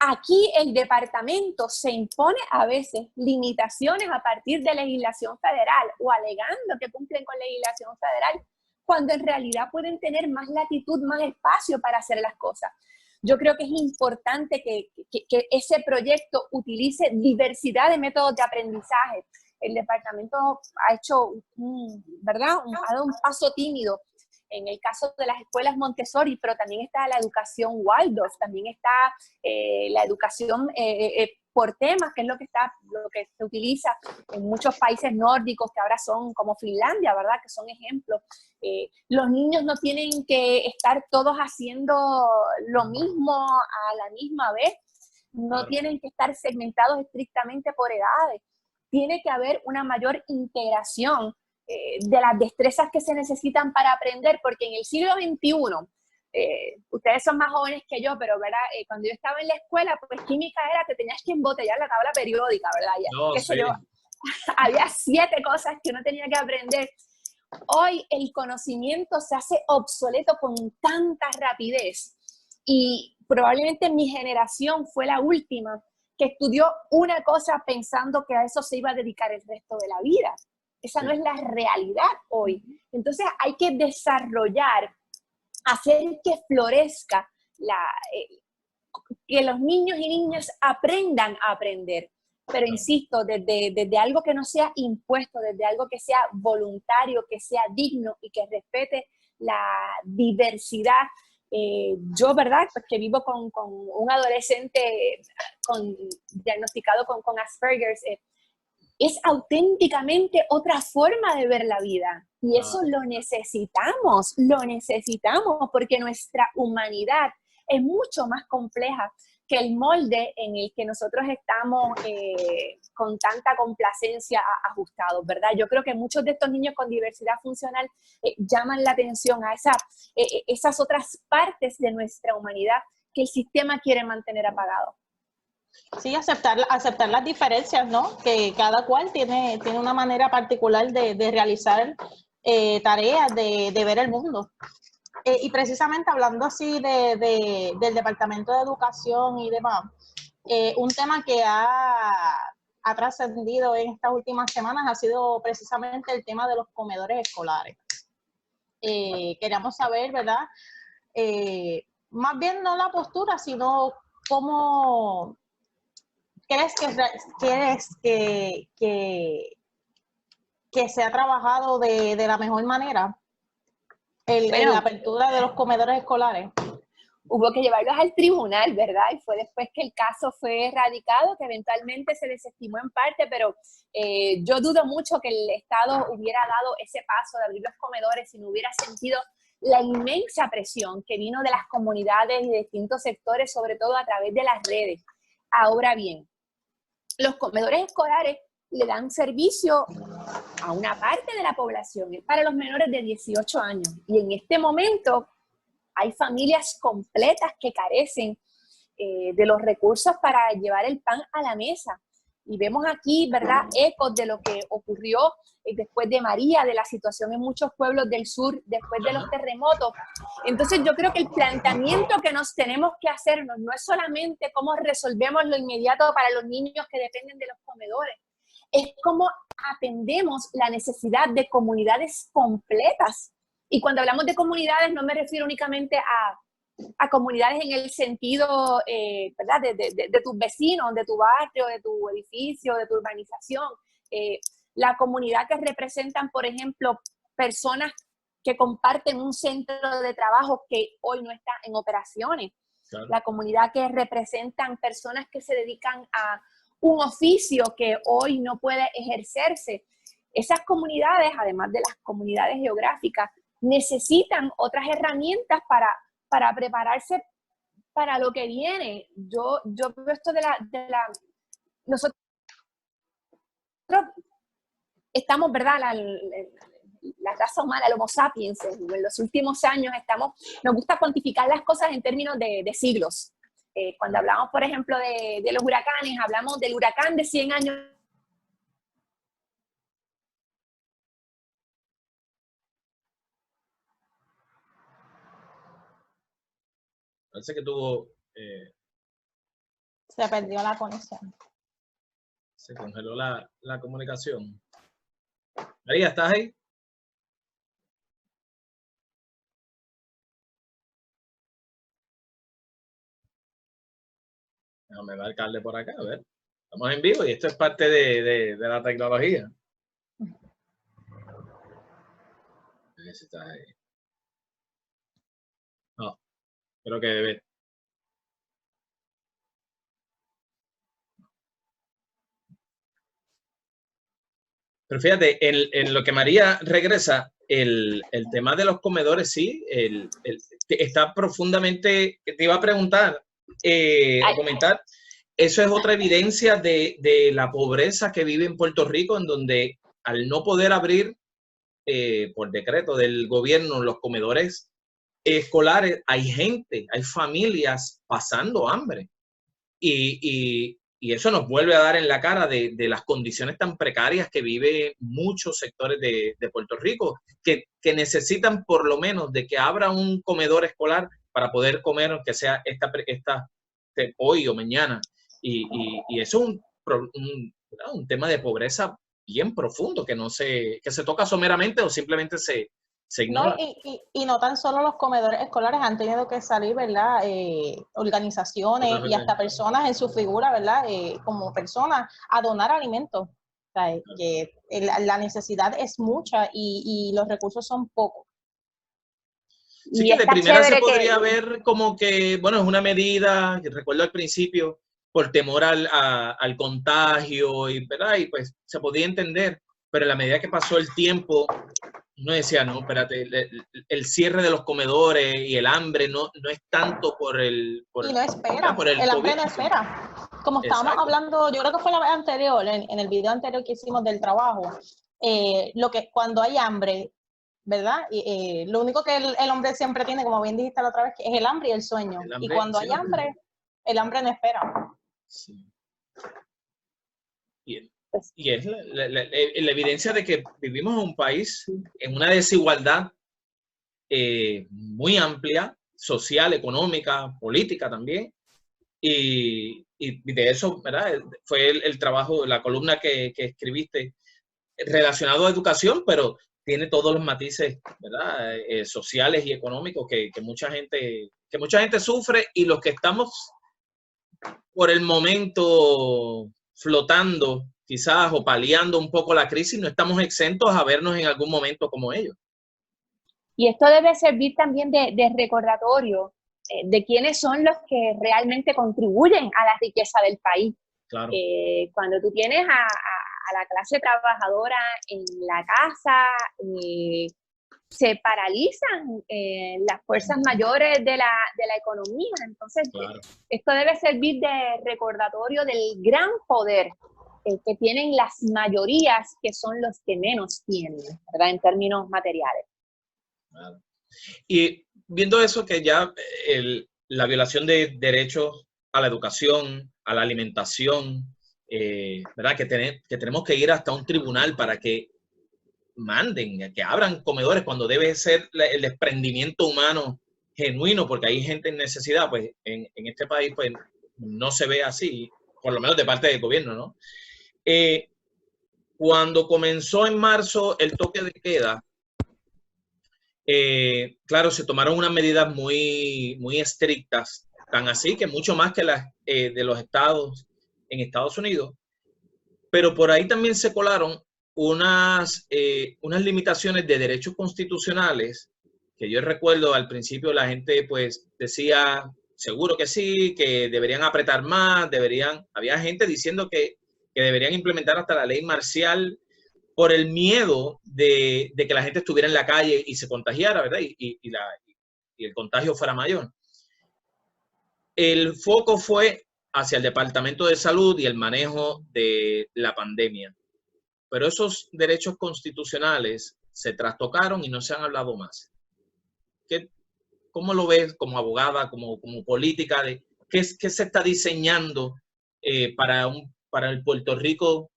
Aquí el departamento se impone a veces limitaciones a partir de legislación federal o alegando que cumplen con legislación federal, cuando en realidad pueden tener más latitud, más espacio para hacer las cosas. Yo creo que es importante que ese proyecto utilice diversidad de métodos de aprendizaje. El departamento ha hecho ha dado un paso tímido en el caso de las escuelas Montessori, pero también está la educación Waldorf, también está la educación por temas, que es lo que se utiliza en muchos países nórdicos que ahora son como Finlandia, ¿verdad? Que son ejemplos. Los niños no tienen que estar todos haciendo lo mismo a la misma vez, no tienen que estar segmentados estrictamente por edades. Tiene que haber una mayor integración de las destrezas que se necesitan para aprender, porque en el siglo XXI, ustedes son más jóvenes que yo, pero ¿verdad? Cuando yo estaba en la escuela, pues química era que tenías que embotellar la tabla periódica, ¿verdad? Había 7 cosas que uno tenía que aprender. Hoy el conocimiento se hace obsoleto con tanta rapidez y probablemente mi generación fue la última que estudió una cosa pensando que a eso se iba a dedicar el resto de la vida. Esa no es la realidad hoy. Entonces hay que desarrollar, hacer que florezca, que los niños y niñas aprendan a aprender. Pero insisto, desde algo que no sea impuesto, desde algo que sea voluntario, que sea digno y que respete la diversidad. Yo, ¿verdad? Pues que vivo con un adolescente diagnosticado con Asperger's, es auténticamente otra forma de ver la vida. Y eso lo necesitamos, porque nuestra humanidad es mucho más compleja que el molde en el que nosotros estamos con tanta complacencia ajustados, ¿verdad? Yo creo que muchos de estos niños con diversidad funcional llaman la atención a esas otras partes de nuestra humanidad que el sistema quiere mantener apagado. Sí, aceptar las diferencias, ¿no? Que cada cual tiene una manera particular de realizar tareas, de ver el mundo. Y precisamente hablando así del Departamento de Educación y demás, un tema que ha trascendido en estas últimas semanas ha sido precisamente el tema de los comedores escolares. Queríamos saber, ¿verdad? Más bien no la postura, sino cómo crees que se ha trabajado de la mejor manera la apertura de los comedores escolares. Hubo que llevarlos al tribunal, ¿verdad? Y fue después que el caso fue erradicado, que eventualmente se desestimó en parte, pero yo dudo mucho que el Estado hubiera dado ese paso de abrir los comedores si no hubiera sentido la inmensa presión que vino de las comunidades y de distintos sectores, sobre todo a través de las redes. Ahora bien, los comedores escolares le dan servicio a una parte de la población, es para los menores de 18 años. Y en este momento hay familias completas que carecen de los recursos para llevar el pan a la mesa. Y vemos aquí, ¿verdad?, ecos de lo que ocurrió después de María, de la situación en muchos pueblos del sur, después de los terremotos. Entonces yo creo que el planteamiento que nos tenemos que hacernos no es solamente cómo resolvemos lo inmediato para los niños que dependen de los comedores, es cómo atendemos la necesidad de comunidades completas. Y cuando hablamos de comunidades no me refiero únicamente a comunidades en el sentido, ¿verdad?, de tus vecinos, de tu barrio, de tu edificio, de tu urbanización. La comunidad que representan, por ejemplo, personas que comparten un centro de trabajo que hoy no está en operaciones. Claro. La comunidad que representan personas que se dedican a un oficio que hoy no puede ejercerse. Esas comunidades, además de las comunidades geográficas, necesitan otras herramientas para prepararse para lo que viene. Yo veo esto nosotros estamos, ¿verdad?, la raza humana, el Homo sapiens, en los últimos años nos gusta cuantificar las cosas en términos de siglos. Cuando hablamos, por ejemplo, de los huracanes, hablamos del huracán de 100 años. Parece que tuvo... Se perdió la conexión. Se congeló la comunicación. María, ¿estás ahí? Déjame marcarle por acá, a ver. Estamos en vivo y esto es parte de la tecnología. A ver si estás ahí. No, creo que debe. Pero fíjate, en lo que María regresa, el tema de los comedores, sí, está profundamente, te iba a preguntar, o comentar, eso es otra evidencia de la pobreza que vive en Puerto Rico, en donde al no poder abrir por decreto del gobierno los comedores escolares, hay familias pasando hambre. Y eso nos vuelve a dar en la cara de las condiciones tan precarias que viven muchos sectores de Puerto Rico, que necesitan por lo menos de que abra un comedor escolar para poder comer, aunque sea hoy o mañana. Y eso es un tema de pobreza bien profundo que se toca someramente o simplemente se ignora. No, y no tan solo los comedores escolares han tenido que salir, ¿verdad? Organizaciones y hasta personas en su figura, ¿verdad? Como personas a donar alimentos. O sea, que la necesidad es mucha y los recursos son pocos. Sí, que de primera se podría ver como que, bueno, es una medida, que recuerdo al principio, por temor al contagio, ¿verdad? Y pues se podía entender, pero a la medida que pasó el tiempo, uno decía, no, espérate, el cierre de los comedores y el hambre no es tanto por el... y no espera, el hambre no espera. Como estábamos hablando, yo creo que fue la vez anterior, en el video anterior que hicimos del trabajo, cuando hay hambre, ¿verdad? Lo único que el hombre siempre tiene, como bien dijiste la otra vez, que es el hambre y el sueño. Y cuando hay hambre, el hambre no espera. Sí. Y es la evidencia de que vivimos en un país en una desigualdad muy amplia, social, económica, política también. Y de eso, ¿verdad? Fue el trabajo, la columna que escribiste relacionado a educación, pero tiene todos los matices, ¿verdad? Sociales y económicos que mucha gente sufre, y los que estamos por el momento flotando quizás o paliando un poco la crisis, no estamos exentos a vernos en algún momento como ellos. Y esto debe servir también de recordatorio de quiénes son los que realmente contribuyen a la riqueza del país. Claro. Cuando tú tienes a la clase trabajadora en la casa, se paralizan las fuerzas mayores de la economía. Entonces, claro, esto debe servir de recordatorio del gran poder que tienen las mayorías, que son los que menos tienen, ¿verdad? En términos materiales. Claro. Y viendo eso, que ya la violación de derechos a la educación, a la alimentación, ¿verdad? Que tenemos que ir hasta un tribunal para que manden, que abran comedores cuando debe ser el desprendimiento humano genuino, porque hay gente en necesidad, pues en este país pues no se ve así, por lo menos de parte del gobierno, ¿no? Cuando comenzó en marzo el toque de queda, claro, se tomaron unas medidas muy, muy estrictas, tan así que mucho más que las de los estados en Estados Unidos, pero por ahí también se colaron unas limitaciones de derechos constitucionales, que yo recuerdo al principio la gente pues decía, seguro que sí, que deberían apretar más, había gente diciendo que deberían implementar hasta la ley marcial por el miedo de que la gente estuviera en la calle y se contagiara, ¿verdad? Y el contagio fuera mayor. El foco fue hacia el Departamento de Salud y el manejo de la pandemia. Pero esos derechos constitucionales se trastocaron y no se han hablado más. ¿Cómo lo ves como abogada, como política? ¿Qué se está diseñando para el Puerto Rico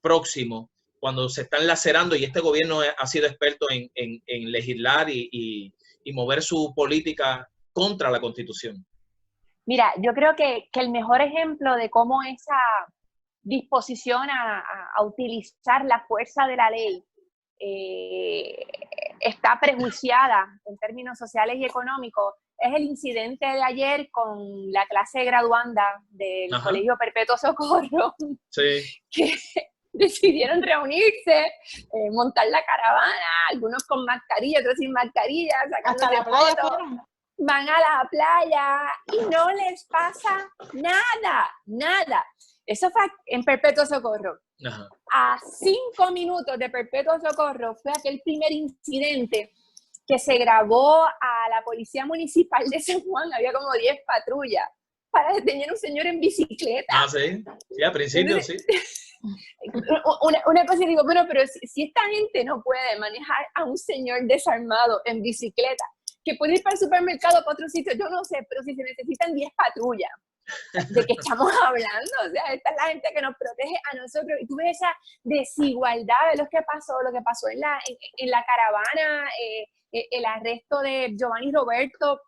próximo, cuando se están lacerando, y este gobierno ha sido experto en legislar y mover su política contra la Constitución? Mira, yo creo que el mejor ejemplo de cómo esa disposición a utilizar la fuerza de la ley está prejuiciada en términos sociales y económicos es el incidente de ayer con la clase graduanda del Colegio Perpetuo Socorro, sí, que decidieron reunirse, montar la caravana, algunos con mascarilla, otros sin mascarilla, sacándose fotos, van a la playa y no les pasa nada. Eso fue en Perpetuo Socorro. Ajá. A 5 minutos de Perpetuo Socorro fue aquel primer incidente que se grabó a la Policía Municipal de San Juan. Había como 10 patrullas para detener a un señor en bicicleta. Ah, sí. Sí, al principio sí. Una cosa digo, bueno, pero si esta gente no puede manejar a un señor desarmado en bicicleta, que puede ir para el supermercado, para otro sitio, yo no sé, pero si se necesitan 10 patrullas, ¿de qué estamos hablando? O sea, esta es la gente que nos protege a nosotros. Y tú ves esa desigualdad de lo que pasó en la caravana, el arresto de Giovanni Roberto,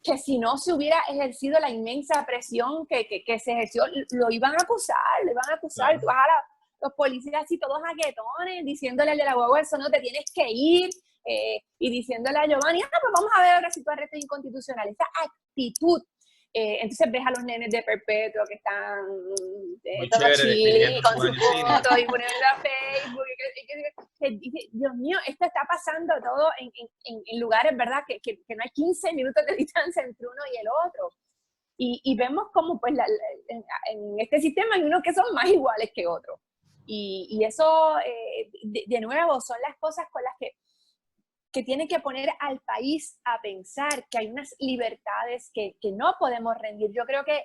que si no se hubiera ejercido la inmensa presión que se ejerció, lo iban a acusar. Claro. Tú vas a los policías así todos jaquetones, diciéndole al de la guagua, eso no te tienes que ir, y diciéndole a Giovanni, pues vamos a ver ahora si tu arresto es inconstitucional. Esa actitud. Entonces ves a los nenes de Perpetuo que están todos chili, con su foto y poniendo a Facebook. Y dice, Dios mío, esto está pasando todo en lugares, ¿verdad? Que no hay 15 minutos de distancia entre uno y el otro. Y vemos como pues en este sistema hay unos que son más iguales que otros. Y eso, de nuevo, son las cosas con las que tiene que poner al país a pensar que hay unas libertades que no podemos rendir. Yo creo que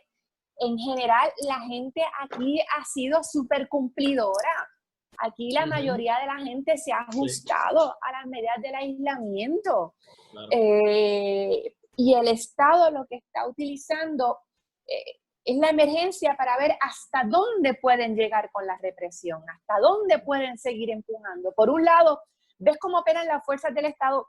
en general la gente aquí ha sido súper cumplidora. Aquí la mayoría de la gente se ha ajustado a las medidas del aislamiento. Claro. Y el Estado lo que está utilizando es la emergencia para ver hasta dónde pueden llegar con la represión, hasta dónde pueden seguir empujando. Por un lado, ves cómo operan las fuerzas del Estado,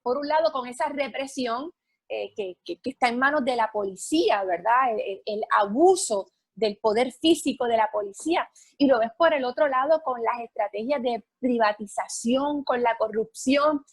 por un lado con esa represión que está en manos de la policía, ¿verdad? El abuso del poder físico de la policía, y lo ves por el otro lado con las estrategias de privatización, con la corrupción,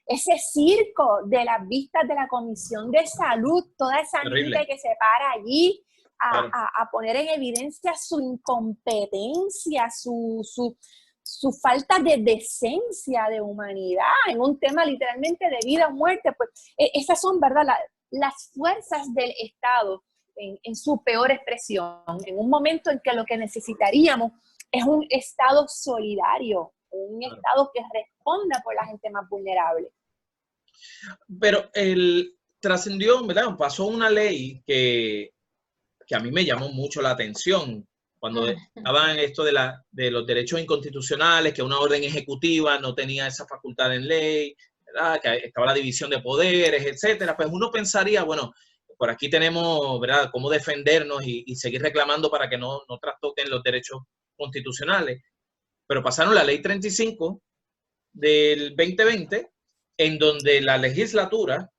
ese circo de las vistas de la Comisión de Salud, toda esa gente que se para allí a poner en evidencia su incompetencia, su falta de decencia, de humanidad, en un tema literalmente de vida o muerte. Pues esas son, ¿verdad?, las fuerzas del Estado en su peor expresión, en un momento en que lo que necesitaríamos es un Estado solidario, un Estado que responda por la gente más vulnerable. Pero trascendió, ¿verdad? Pasó una ley que a mí me llamó mucho la atención cuando estaban esto de los derechos inconstitucionales, que una orden ejecutiva no tenía esa facultad en ley, ¿verdad? Que estaba la división de poderes, etcétera. Pues uno pensaría, bueno, por aquí tenemos, ¿verdad?, cómo defendernos y seguir reclamando para que no trastoquen los derechos constitucionales. Pero pasaron la ley 35 del 2020, en donde la legislatura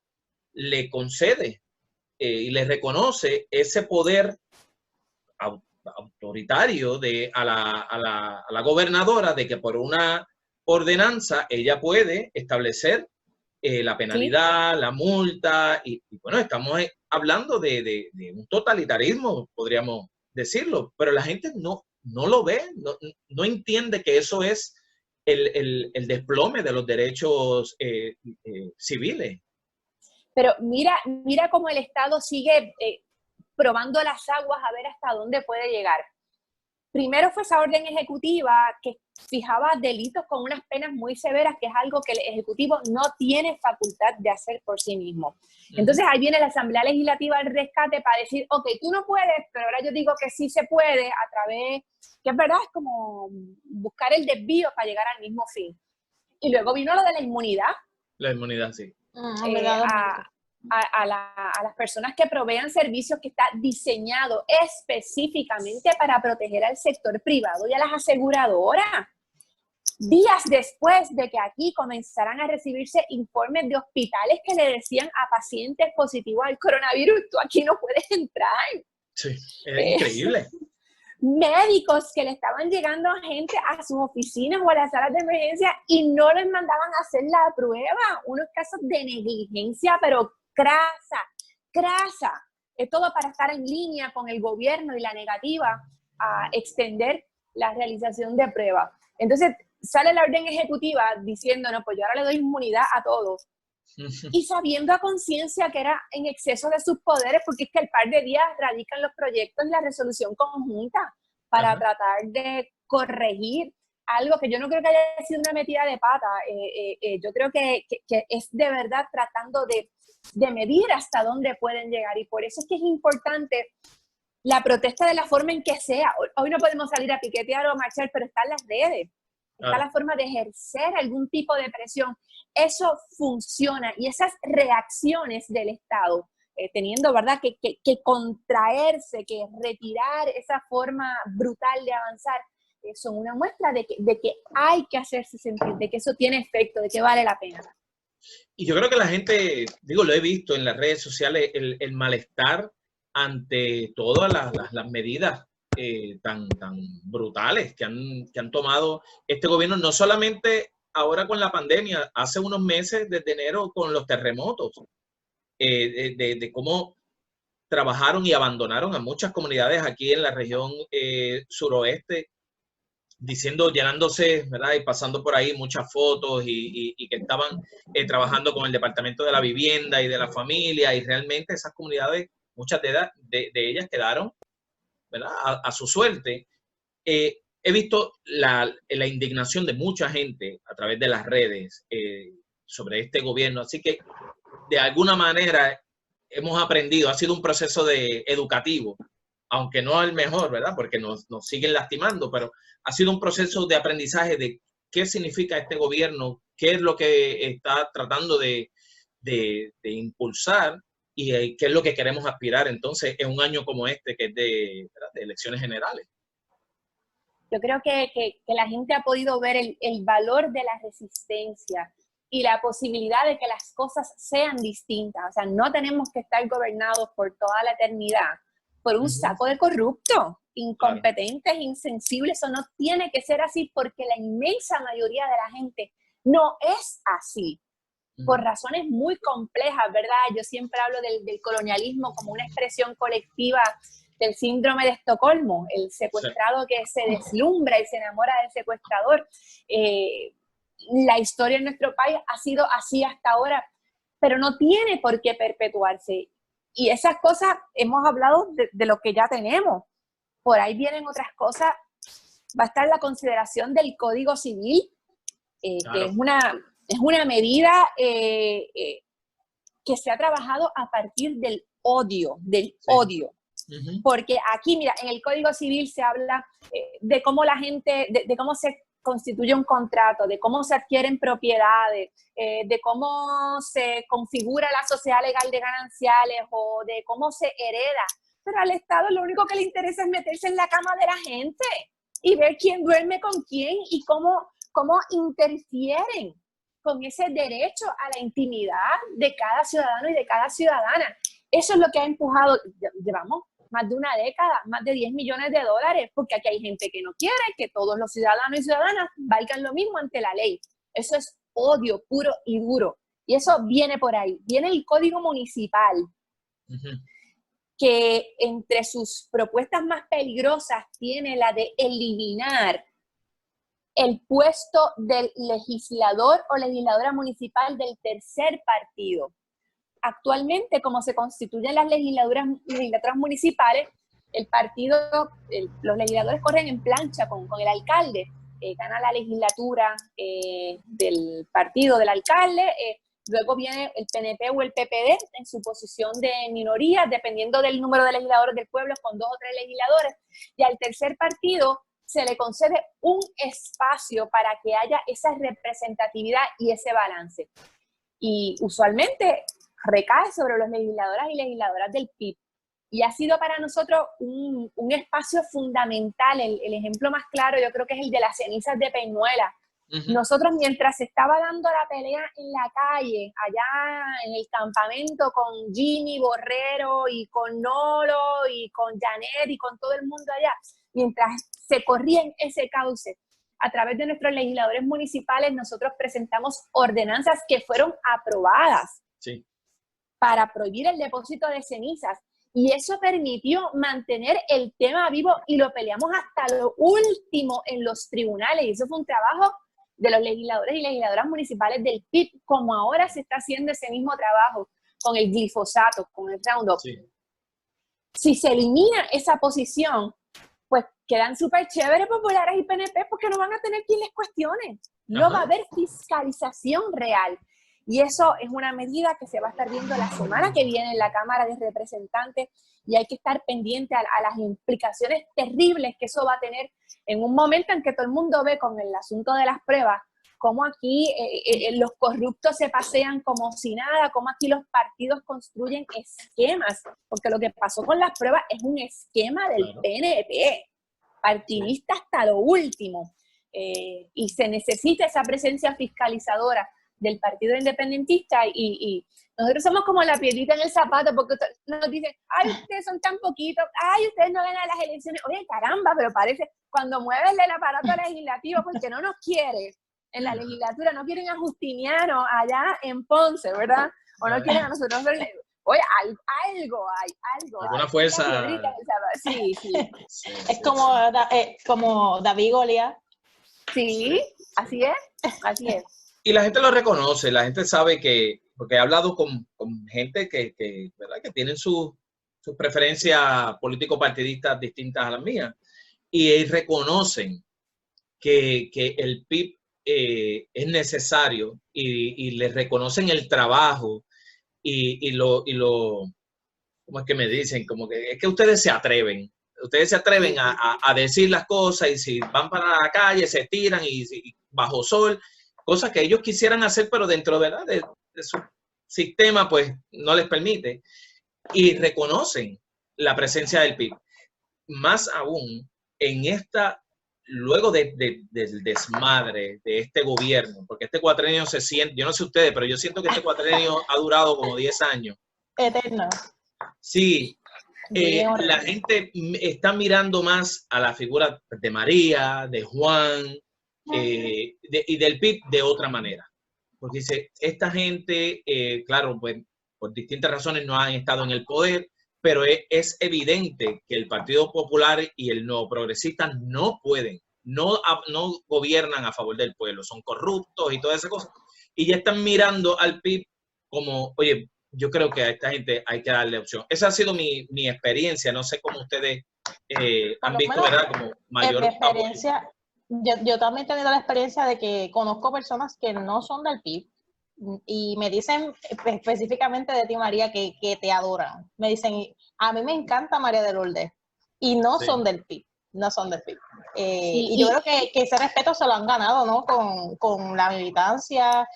le concede y le reconoce ese poder autoritario a la gobernadora, de que por una ordenanza ella puede establecer la penalidad, la multa, y bueno, estamos hablando de un totalitarismo, podríamos decirlo, pero la gente no lo ve, no entiende que eso es el desplome de los derechos civiles. Pero mira cómo el Estado sigue probando las aguas a ver hasta dónde puede llegar. Primero fue esa orden ejecutiva que fijaba delitos con unas penas muy severas, que es algo que el Ejecutivo no tiene facultad de hacer por sí mismo. Entonces ahí viene la Asamblea Legislativa al rescate para decir, ok, tú no puedes, pero ahora yo digo que sí se puede a través, que es verdad, es como buscar el desvío para llegar al mismo fin. Y luego vino lo de la inmunidad. La inmunidad, sí. A las personas que provean servicios, que está diseñado específicamente para proteger al sector privado y a las aseguradoras. Días después de que aquí comenzaran a recibirse informes de hospitales que le decían a pacientes positivos al coronavirus, tú aquí no puedes entrar. Sí, es increíble. Médicos que le estaban llegando a gente a sus oficinas o a las salas de emergencia y no les mandaban a hacer la prueba. Unos casos de negligencia, pero crasa. Es todo para estar en línea con el gobierno y la negativa a extender la realización de pruebas. Entonces sale la orden ejecutiva diciendo, no, pues yo ahora le doy inmunidad a todos. Y sabiendo a conciencia que era en exceso de sus poderes, porque es que el par de días radican los proyectos y la resolución conjunta para tratar de corregir algo que yo no creo que haya sido una metida de pata. Yo creo que es de verdad tratando de medir hasta dónde pueden llegar, y por eso es que es importante la protesta de la forma en que sea. Hoy no podemos salir a piquetear o a marchar, pero están las redes. Está la forma de ejercer algún tipo de presión. Eso funciona, y esas reacciones del Estado, teniendo, ¿verdad?, que contraerse, que retirar esa forma brutal de avanzar, son una muestra de que hay que hacerse sentir, de que eso tiene efecto, de que vale la pena. Y yo creo que la gente, digo, lo he visto en las redes sociales, el malestar ante todas las medidas tan brutales que han tomado este gobierno, no solamente ahora con la pandemia, hace unos meses, desde enero, con los terremotos, de cómo trabajaron y abandonaron a muchas comunidades aquí en la región suroeste, diciendo, llenándose, ¿verdad?, y pasando por ahí muchas fotos y que estaban trabajando con el Departamento de la Vivienda y de la Familia, y realmente esas comunidades, muchas de ellas quedaron, ¿verdad?, a su suerte. He visto la indignación de mucha gente a través de las redes sobre este gobierno, así que de alguna manera hemos aprendido, ha sido un proceso educativo, aunque no el mejor, ¿verdad?, porque nos siguen lastimando, pero ha sido un proceso de aprendizaje de qué significa este gobierno, qué es lo que está tratando de impulsar, y qué es lo que queremos aspirar entonces en un año como este, que es ¿verdad?, de elecciones generales. Yo creo que la gente ha podido ver el valor de la resistencia y la posibilidad de que las cosas sean distintas. O sea, no tenemos que estar gobernados por toda la eternidad por un saco de corruptos, incompetentes, insensibles. Eso no tiene que ser así, porque la inmensa mayoría de la gente no es así, por razones muy complejas, ¿verdad? Yo siempre hablo del colonialismo como una expresión colectiva del síndrome de Estocolmo, el secuestrado que se deslumbra y se enamora del secuestrador. La historia en nuestro país ha sido así hasta ahora, pero no tiene por qué perpetuarse. Y esas cosas, hemos hablado de lo que ya tenemos. Por ahí vienen otras cosas. Va a estar la consideración del Código Civil, que es una medida que se ha trabajado a partir del odio, odio. Porque aquí, mira, en el Código Civil se habla de cómo la gente, de cómo se constituye un contrato, de cómo se adquieren propiedades, de cómo se configura la sociedad legal de gananciales o de cómo se hereda. Pero al Estado lo único que le interesa es meterse en la cama de la gente y ver quién duerme con quién y cómo interfieren con ese derecho a la intimidad de cada ciudadano y de cada ciudadana. Eso es lo que ha empujado, llevamos más de una década, más de 10 millones de dólares, porque aquí hay gente que no quiere que todos los ciudadanos y ciudadanas valgan lo mismo ante la ley. Eso es odio puro y duro. Y eso viene por ahí. Viene el Código Municipal, que entre sus propuestas más peligrosas tiene la de eliminar el puesto del legislador o legisladora municipal del tercer partido. Actualmente, como se constituyen las legislaturas municipales, los legisladores corren en plancha con el alcalde, gana la legislatura del partido del alcalde, luego viene el PNP o el PPD en su posición de minoría, dependiendo del número de legisladores del pueblo, con 2 o 3 legisladores, y al tercer partido se le concede un espacio para que haya esa representatividad y ese balance. Y usualmente recae sobre los legisladores y legisladoras del PIB. Y ha sido para nosotros un espacio fundamental. El ejemplo más claro yo creo que es el de las cenizas de Peñuela. Nosotros, mientras se estaba dando la pelea en la calle, allá en el campamento con Jimmy Borrero y con Nolo y con Janet y con todo el mundo allá, mientras se corría en ese cauce, a través de nuestros legisladores municipales, nosotros presentamos ordenanzas que fueron aprobadas para prohibir el depósito de cenizas. Y eso permitió mantener el tema vivo y lo peleamos hasta lo último en los tribunales. Y eso fue un trabajo de los legisladores y legisladoras municipales del PIB, como ahora se está haciendo ese mismo trabajo con el glifosato, con el Roundup. Si se elimina esa posición, pues quedan súper chéveres populares y PNP porque no van a tener quien les cuestione. No va a haber fiscalización real. Y eso es una medida que se va a estar viendo la semana que viene en la Cámara de Representantes y hay que estar pendiente a las implicaciones terribles que eso va a tener en un momento en que todo el mundo ve con el asunto de las pruebas, cómo aquí los corruptos se pasean como si nada, cómo aquí los partidos construyen esquemas, porque lo que pasó con las pruebas es un esquema del PNP, partidista hasta lo último, y se necesita esa presencia fiscalizadora del Partido Independentista y nosotros somos como la piedrita en el zapato porque nos dicen, ay, ustedes son tan poquitos, ay, ustedes no ganan las elecciones. Oye, caramba, pero parece, cuando mueves el aparato legislativo, porque no nos quiere en la legislatura, no quieren a Justiniano allá en Ponce, ¿verdad? O no quieren a nosotros. Oye, algo hay. Alguna fuerza. Sí. Es como David Goliat. Sí, así es. Y la gente lo reconoce, la gente sabe que, porque he hablado con gente ¿verdad?, que tienen sus preferencias político-partidistas distintas a las mías, y reconocen que el PIB es necesario y le reconocen el trabajo y lo ¿cómo es que me dicen? Como que es que ustedes se atreven a decir las cosas y si van para la calle se tiran y bajo sol, cosas que ellos quisieran hacer, pero dentro, ¿verdad?, de sistema pues no les permite, y reconocen la presencia del PIB. Más aún, luego del desmadre de este gobierno, porque este cuatrenio se siente, yo no sé ustedes, pero yo siento que este cuatrenio ha durado como 10 años. Eterno. Sí, la gente está mirando más a la figura de María, de Juan y del PIB de otra manera. Porque dice, esta gente, claro, pues por distintas razones no han estado en el poder, pero es evidente que el Partido Popular y el Nuevo Progresista no pueden, no gobiernan a favor del pueblo, son corruptos y todas esas cosas. Y ya están mirando al PIB como, oye, yo creo que a esta gente hay que darle opción. Esa ha sido mi experiencia. No sé cómo ustedes han visto, ¿verdad? Como mayor experiencia. Yo también he tenido la experiencia de que conozco personas que no son del PIB y me dicen específicamente de ti, María, que te adoran. Me dicen, a mí me encanta María de Lourdes y no son del PIB. No son del PIB. Y yo creo que ese respeto se lo han ganado, ¿no? Con la militancia,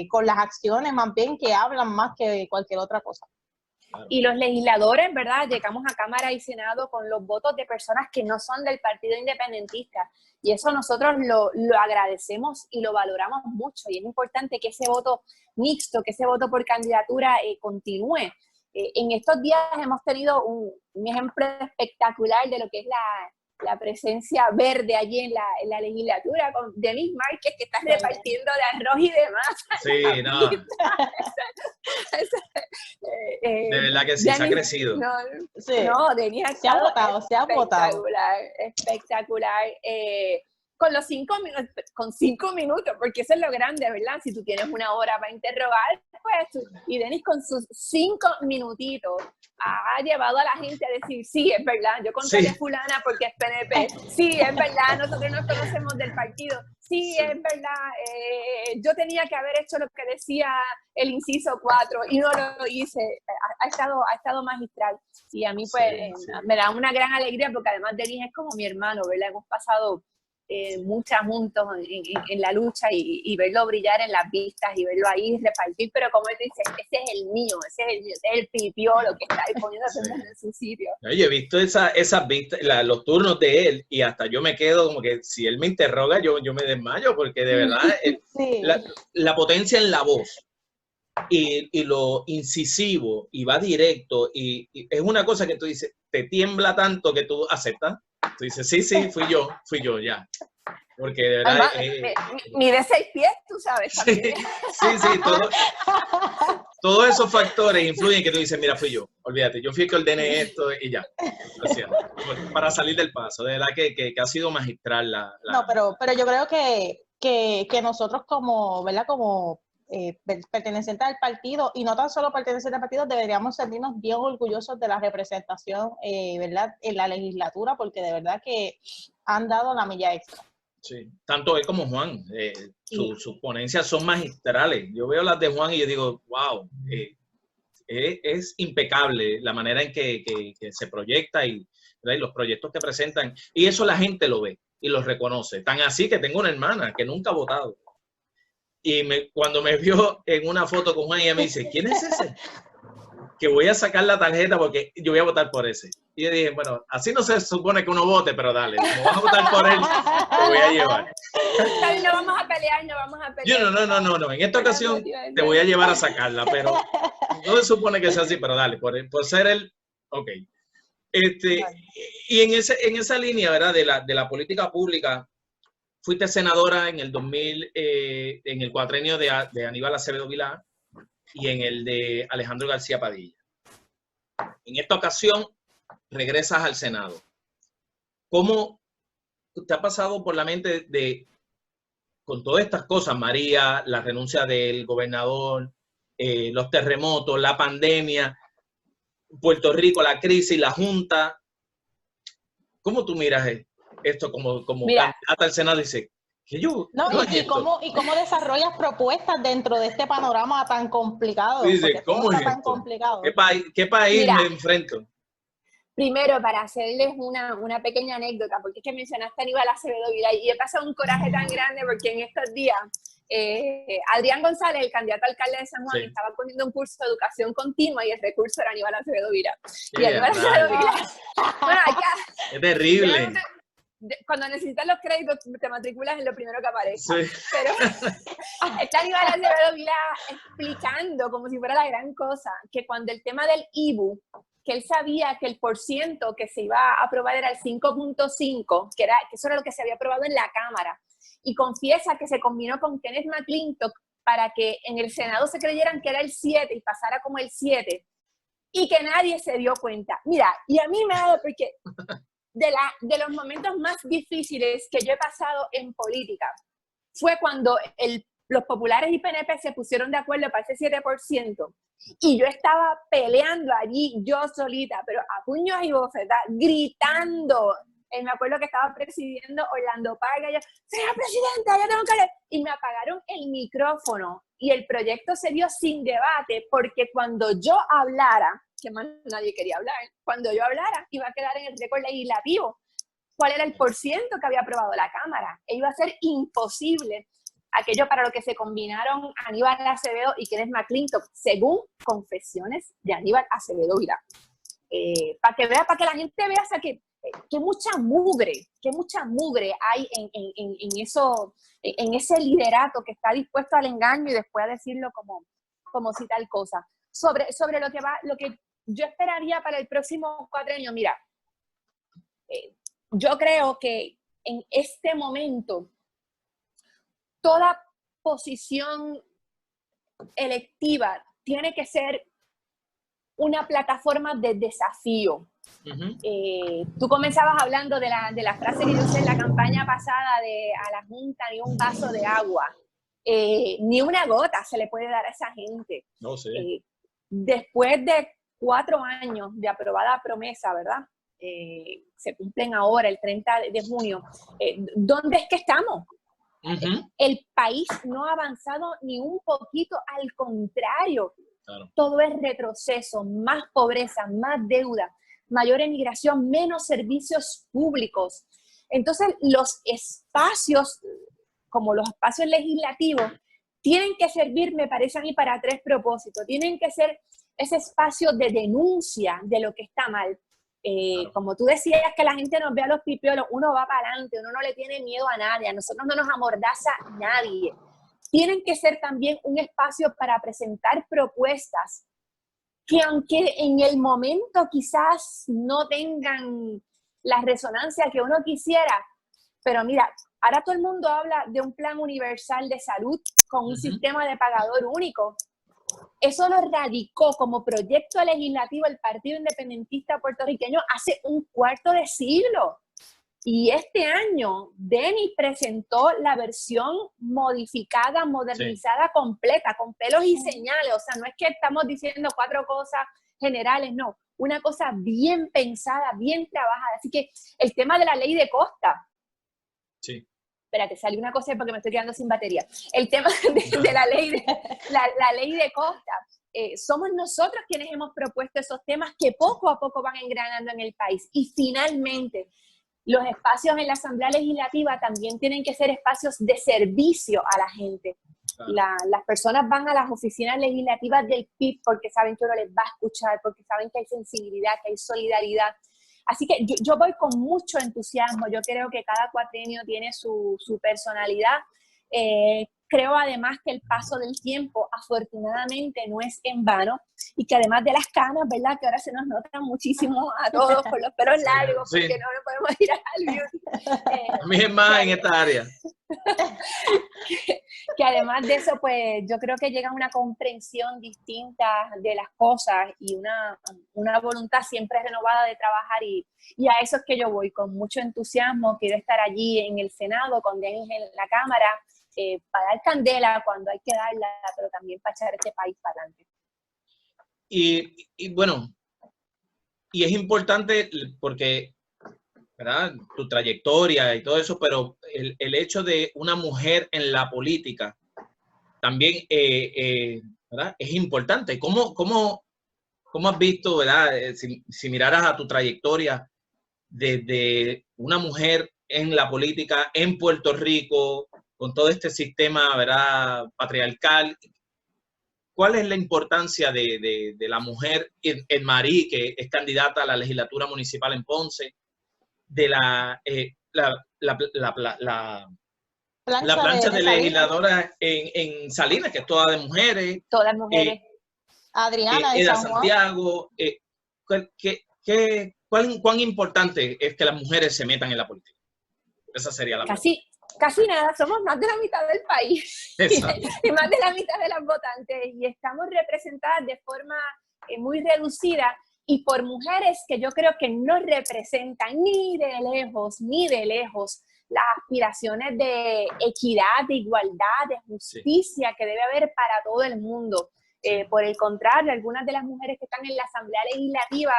con las acciones más bien que hablan más que cualquier otra cosa. Y los legisladores, ¿verdad? Llegamos a Cámara y Senado con los votos de personas que no son del Partido Independentista. Y eso nosotros lo agradecemos y lo valoramos mucho. Y es importante que ese voto mixto, que ese voto por candidatura continúe. En estos días hemos tenido un ejemplo espectacular de lo que es la presencia verde allí en la legislatura con Denis Márquez, que está repartiendo de arroz y demás. Sí, no. De verdad que sí, Denis, se ha crecido. No, Denis se ha votado. Espectacular. Con los 5 minutos, porque eso es lo grande, ¿verdad? Si tú tienes una hora para interrogar, pues, y Denis con sus 5 minutitos ha llevado a la gente a decir, sí, es verdad, yo conté de fulana porque es PNP, sí, es verdad, nosotros nos conocemos del partido, sí, es verdad, yo tenía que haber hecho lo que decía el inciso 4 y no lo hice. Ha estado magistral, y a mí pues me da una gran alegría porque además Denis es como mi hermano, ¿verdad? Hemos pasado muchas juntos en la lucha y verlo brillar en las vistas y verlo ahí repartir, pero como él dice, ese es el mío, ese es el pipiolo que está ahí poniéndose en su sitio. Yo he visto esas vistas, los turnos de él, y hasta yo me quedo como que si él me interroga, yo me desmayo, porque de verdad la potencia en la voz y lo incisivo y va directo y es una cosa que tú dices, te tiembla tanto que tú aceptas. Tú dices, sí, fui yo, ya. Porque de verdad... mide 6 pies, tú sabes. Sí, todos esos factores influyen que tú dices, mira, fui yo. Olvídate, yo fui el que ordené esto y ya. Para salir del paso. De verdad que ha sido magistral No, pero yo creo que nosotros como, ¿verdad? Como pertenecientes al partido, y no tan solo pertenecientes al partido, deberíamos sentirnos bien orgullosos de la representación, ¿verdad? En la legislatura, porque de verdad que han dado la milla extra. Sí, tanto él como Juan, sus ponencias son magistrales. Yo veo las de Juan y yo digo, wow, es impecable la manera en que se proyecta y los proyectos que presentan, y eso la gente lo ve y lo reconoce. Tan así que tengo una hermana que nunca ha votado. Y cuando me vio en una foto con Juan, ella me dice, ¿quién es ese? Que voy a sacar la tarjeta porque yo voy a votar por ese. Y yo dije, bueno, así no se supone que uno vote, pero dale, como vas a votar por él, te voy a llevar. No vamos a pelear. Yo no. En esta ocasión te voy a llevar a sacarla, pero no se supone que sea así, pero dale, por ser él, ok. Y en esa línea, ¿verdad? De la política pública, fuiste senadora en el 2000, en el cuatrenio de Aníbal Acevedo Vilá y en el de Alejandro García Padilla. En esta ocasión regresas al Senado. ¿Cómo te ha pasado por la mente con todas estas cosas, María, la renuncia del gobernador, los terremotos, la pandemia, Puerto Rico, la crisis, la Junta? ¿Cómo tú miras esto como candidata al Senado? Dice que yo ¿y cómo desarrollas propuestas dentro de este panorama tan complicado? Dice, ¿cómo es tan esto? complicado. ¿Qué país me enfrento? Primero, para hacerles una pequeña anécdota, porque es que mencionaste a Aníbal Acevedo Vilá y he pasado un coraje tan grande porque en estos días Adrián González, el candidato a alcalde de San Juan, Sí. estaba cogiendo un curso de educación continua y el recurso era Aníbal Acevedo Vila. Y Yeah, Aníbal Acevedo Vila, bueno, es terrible. cuando necesitas los créditos, te matriculas en lo primero que aparece. Sí. Pero está Aníbal Acevedo Vila explicando, como si fuera la gran cosa, que cuando el tema del IBU, que él sabía que el % que se iba a aprobar era el 5.5, que eso era lo que se había aprobado en la Cámara, y confiesa que se combinó con Kenneth McClintock para que en el Senado se creyeran que era el 7 y pasara como el 7, y que nadie se dio cuenta. Mira, y a mí me ha dado, porque de los momentos más difíciles que yo he pasado en política fue cuando los populares y PNP se pusieron de acuerdo para ese 7%, y yo estaba peleando allí yo solita, pero a puños y bofetadas, gritando. Me acuerdo que estaba presidiendo Orlando Parga, y yo, señora presidenta, ya tengo que leer. Y me apagaron el micrófono y el proyecto se dio sin debate, porque cuando yo hablara, que más nadie quería hablar, cuando yo hablara iba a quedar en el récord legislativo cuál era el % que había aprobado la Cámara. E iba a ser imposible aquello para lo que se combinaron Aníbal Acevedo y Kenneth McClintock, según confesiones de Aníbal Acevedo Vila. Para que la gente vea, o sea, que mucha mugre hay en ese liderato que está dispuesto al engaño y después a decirlo como si tal cosa. Sobre lo que yo esperaría para el próximo cuatrienio, mira, yo creo que en este momento toda posición electiva tiene que ser una plataforma de desafío. Tú comenzabas hablando de la frase que yo usé en la campaña pasada de a la Junta ni un vaso de agua, ni una gota se le puede dar a esa gente. No sé. Después de 4 años de aprobada promesa, ¿verdad? Se cumplen ahora el 30 de junio. ¿Dónde es que estamos? El país no ha avanzado ni un poquito, al contrario. Claro. Todo es retroceso, más pobreza, más deuda, mayor emigración, menos servicios públicos. Entonces, los espacios, como los espacios legislativos, tienen que servir, me parece a mí, para 3 propósitos. Tienen que ser ese espacio de denuncia de lo que está mal. Claro. Como tú decías, que la gente nos vea los pipiolos, uno va para adelante, uno no le tiene miedo a nadie, a nosotros no nos amordaza nadie. Tienen que ser también un espacio para presentar propuestas que, aunque en el momento quizás no tengan la resonancia que uno quisiera, pero mira, ahora todo el mundo habla de un plan universal de salud con un sistema de pagador único. Eso lo radicó como proyecto legislativo el Partido Independentista Puertorriqueño hace un cuarto de siglo. Y este año, Denis presentó la versión modificada, modernizada, completa, con pelos y señales. O sea, no es que estamos diciendo 4 cosas generales, no. Una cosa bien pensada, bien trabajada. Así que el tema de la ley de costa. Sí. Espérate, salió una cosa porque me estoy quedando sin batería. El tema de la ley de costa. Somos nosotros quienes hemos propuesto esos temas que poco a poco van engranando en el país. Y finalmente, los espacios en la Asamblea Legislativa también tienen que ser espacios de servicio a la gente. Las personas van a las oficinas legislativas del PIB porque saben que uno les va a escuchar, porque saben que hay sensibilidad, que hay solidaridad. Así que yo voy con mucho entusiasmo. Yo creo que cada cuatrienio tiene su personalidad. Creo además que el paso del tiempo afortunadamente no es en vano y que además de las canas, ¿verdad? Que ahora se nos notan muchísimo a todos con los pelos largos porque no podemos ir al beauty. A mí es más en esta área. que además de eso, pues yo creo que llega una comprensión distinta de las cosas y una voluntad siempre renovada de trabajar y a eso es que yo voy con mucho entusiasmo. Quiero estar allí en el Senado con Denis en la Cámara, para dar candela cuando hay que darla, pero también para echar este país para adelante. Y bueno, y es importante porque, ¿verdad? Tu trayectoria y todo eso, pero el hecho de una mujer en la política también ¿verdad? Es importante. ¿Cómo has visto, ¿verdad? Si miraras a tu trayectoria de una mujer en la política en Puerto Rico, con todo este sistema, ¿verdad?, patriarcal. ¿Cuál es la importancia de la mujer en Marí, que es candidata a la legislatura municipal en Ponce, de la plancha de legisladoras en Salinas, que es toda de mujeres? Todas mujeres. Adriana de Eda San Juan. Santiago. ¿Cuán importante es que las mujeres se metan en la política? Esa sería la pregunta. Casi nada, somos más de la mitad del país y más de la mitad de las votantes, y estamos representadas de forma muy reducida y por mujeres que yo creo que no representan ni de lejos las aspiraciones de equidad, de igualdad, de justicia que debe haber para todo el mundo. Por el contrario, algunas de las mujeres que están en la Asamblea Legislativa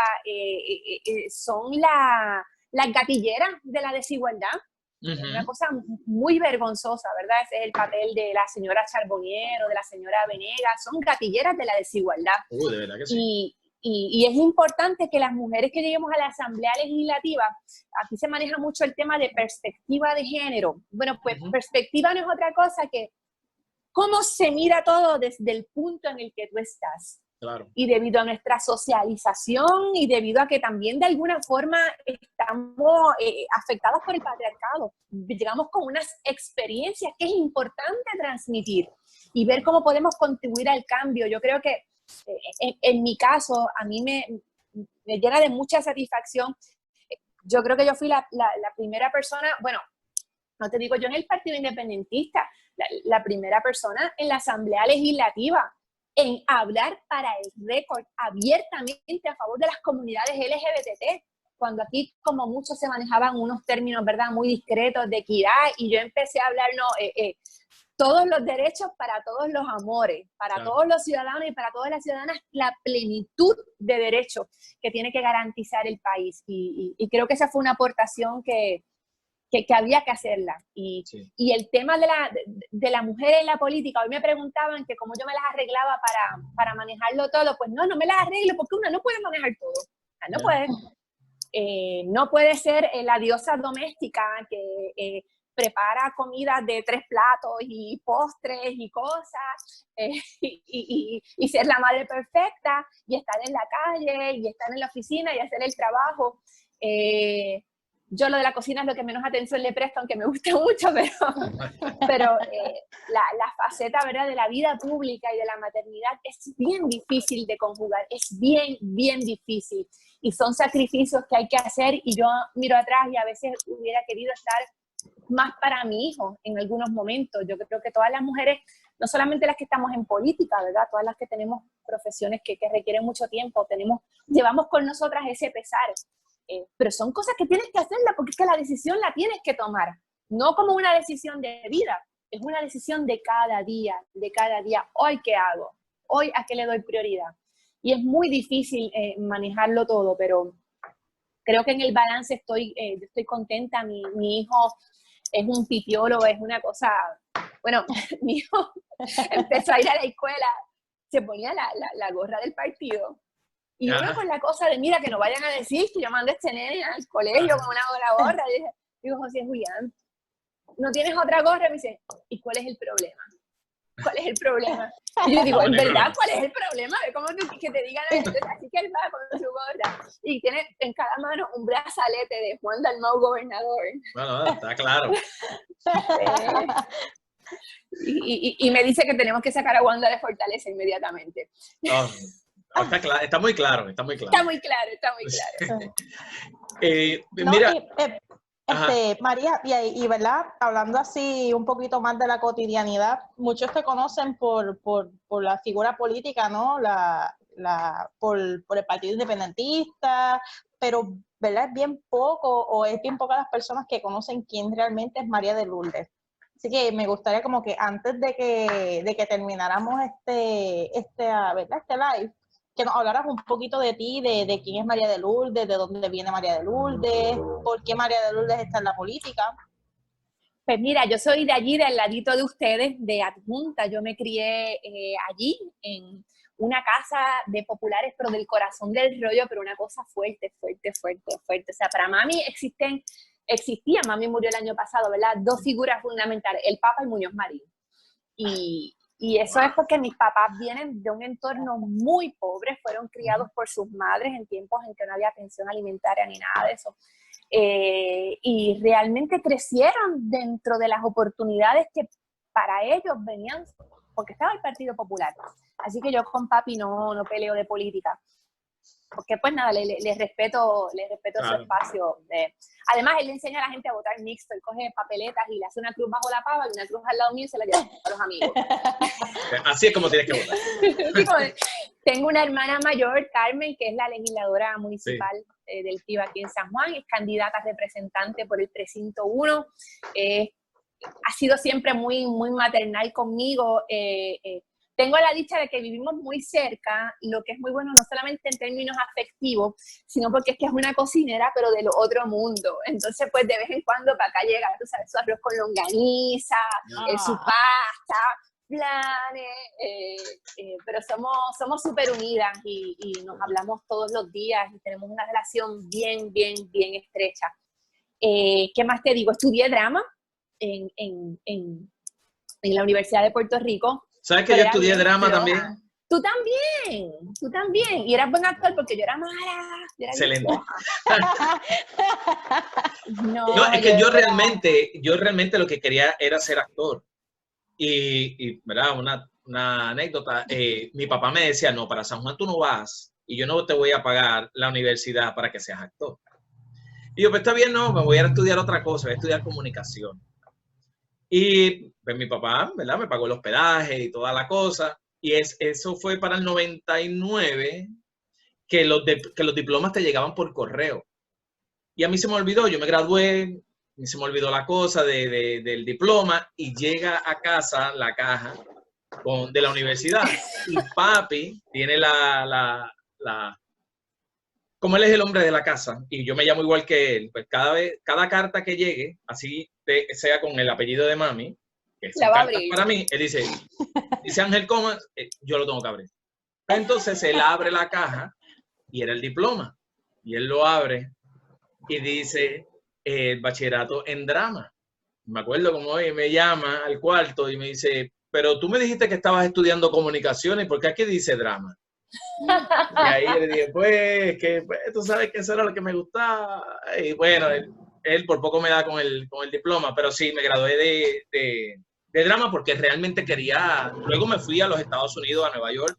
son las gatilleras de la desigualdad. Una cosa muy vergonzosa, ¿verdad? Ese es el papel de la señora Charbonnier o de la señora Venegas, son gatilleras de la desigualdad. De verdad que sí. Y es importante que las mujeres que lleguemos a la Asamblea Legislativa, aquí se maneja mucho el tema de perspectiva de género. Bueno, pues perspectiva no es otra cosa que cómo se mira todo desde el punto en el que tú estás. Claro. Y debido a nuestra socialización y debido a que también de alguna forma estamos afectados por el patriarcado, llegamos con unas experiencias que es importante transmitir y ver cómo podemos contribuir al cambio. Yo creo que en mi caso, a mí me llena de mucha satisfacción. Yo creo que yo fui la primera persona, bueno, no te digo yo en el Partido Independentista, la primera persona en la Asamblea Legislativa en hablar para el récord abiertamente a favor de las comunidades LGBT, cuando aquí como muchos se manejaban unos términos, ¿verdad?, muy discretos de equidad, y yo empecé a hablar, todos los derechos para todos los amores, para todos los ciudadanos y para todas las ciudadanas, la plenitud de derechos que tiene que garantizar el país. Y creo que esa fue una aportación que había que hacerla. Y el tema de la mujer en la política, hoy me preguntaban que cómo yo me las arreglaba para manejarlo todo. Pues no me las arreglo porque una no puede manejar todo. No puede. No puede ser la diosa doméstica que prepara comidas de 3 platos y postres y cosas, y ser la madre perfecta, y estar en la calle, y estar en la oficina, y hacer el trabajo. Yo lo de la cocina es lo que menos atención le presto, aunque me gusta mucho, pero la faceta, ¿verdad?, de la vida pública y de la maternidad es bien difícil de conjugar, es bien difícil. Y son sacrificios que hay que hacer, y yo miro atrás y a veces hubiera querido estar más para mi hijo en algunos momentos. Yo creo que todas las mujeres, no solamente las que estamos en política, ¿verdad?, todas las que tenemos profesiones que requieren mucho tiempo, llevamos con nosotras ese pesar. Pero son cosas que tienes que hacerlas porque es que la decisión la tienes que tomar, no como una decisión de vida, es una decisión de cada día, hoy qué hago, hoy a qué le doy prioridad. Y es muy difícil manejarlo todo, pero creo que en el balance estoy contenta. Mi hijo es un pipiolo, es una cosa, bueno, mi hijo empezó a ir a la escuela, se ponía la gorra del partido. Y uno con la cosa de, mira, que no vayan a decir que yo mando a este nene al colegio con una gorra. Y digo, José Julián, ¿no tienes otra gorra? Y me dice, ¿y cuál es el problema? ¿Cuál es el problema? Y yo digo, ¿en verdad cuál es el problema? ¿Cómo que te digan? Entonces, así que él va con su gorra y tiene en cada mano un brazalete de Juan Dalmau gobernador. Bueno, está claro. Y me dice que tenemos que sacar a Wanda de Fortaleza inmediatamente. Está muy claro. Está muy claro. Mira. María, y verdad, hablando así un poquito más de la cotidianidad, muchos te conocen por la figura política, ¿no? Por el Partido Independentista, pero ¿verdad? Es bien pocas las personas que conocen quién realmente es María de Lourdes. Así que me gustaría como que antes de que termináramos este live, que nos hablaras un poquito de ti, de quién es María de Lourdes, de dónde viene María de Lourdes, por qué María de Lourdes está en la política. Pues mira, yo soy de allí, del ladito de ustedes, de Adjunta. Yo me crié allí, en una casa de populares, pero del corazón del rollo, pero una cosa fuerte. O sea, para mami existen existía, mami murió el año pasado, ¿verdad? Dos figuras fundamentales, el Papa y Muñoz Marín. Y eso es porque mis papás vienen de un entorno muy pobre, fueron criados por sus madres en tiempos en que no había pensión alimentaria ni nada de eso. Y realmente crecieron dentro de las oportunidades que para ellos venían, porque estaba el Partido Popular. Así que yo con papi no peleo de política. Porque pues nada, le respeto Claro. su espacio. Además, él le enseña a la gente a votar mixto. Él coge papeletas y le hace una cruz bajo la pava y una cruz al lado mío y se la lleva a los amigos. Así es como tienes que votar. Tengo una hermana mayor, Carmen, que es la legisladora municipal del PIB aquí en San Juan, es candidata representante por el precinto 1. Ha sido siempre muy, muy maternal conmigo. Tengo la dicha de que vivimos muy cerca, lo que es muy bueno no solamente en términos afectivos, sino porque es que es una cocinera, pero del otro mundo. Entonces, pues de vez en cuando para acá llega, tú sabes, su arroz con longaniza, su pasta, planes, pero somos súper unidas y nos hablamos todos los días y tenemos una relación bien, bien, bien estrecha. ¿Qué más te digo? Estudié drama en la Universidad de Puerto Rico. ¿Sabes que yo estudié drama también? Tú también. Y eras buen actor porque yo era mala. Excelente. No, es que yo realmente lo que quería era ser actor. Y ¿verdad? Una anécdota, mi papá me decía, no, para San Juan tú no vas y yo no te voy a pagar la universidad para que seas actor. Y yo, pues está bien, no, me voy a estudiar otra cosa, voy a estudiar comunicación. Y pues mi papá, ¿verdad? Me pagó el hospedaje y toda la cosa. Y eso fue para el 99, que los diplomas te llegaban por correo. Y a mí se me olvidó, yo me gradué, y se me olvidó la cosa del diploma y llega a casa la caja de la universidad. Y papi tiene como él es el hombre de la casa y yo me llamo igual que él, pues cada carta que llegue, así sea con el apellido de mami, que son cartas para mí, él dice Ángel Comas, yo lo tengo que abrir. Entonces él abre la caja y era el diploma. Y él lo abre y dice el bachillerato en drama. Me acuerdo como hoy me llama al cuarto y me dice, pero tú me dijiste que estabas estudiando comunicaciones, ¿por qué aquí dice drama? Y ahí le dije, pues tú sabes que eso era lo que me gustaba. Y bueno, él por poco me da con el diploma, pero sí, me gradué de drama porque realmente quería. Luego me fui a los Estados Unidos, a Nueva York,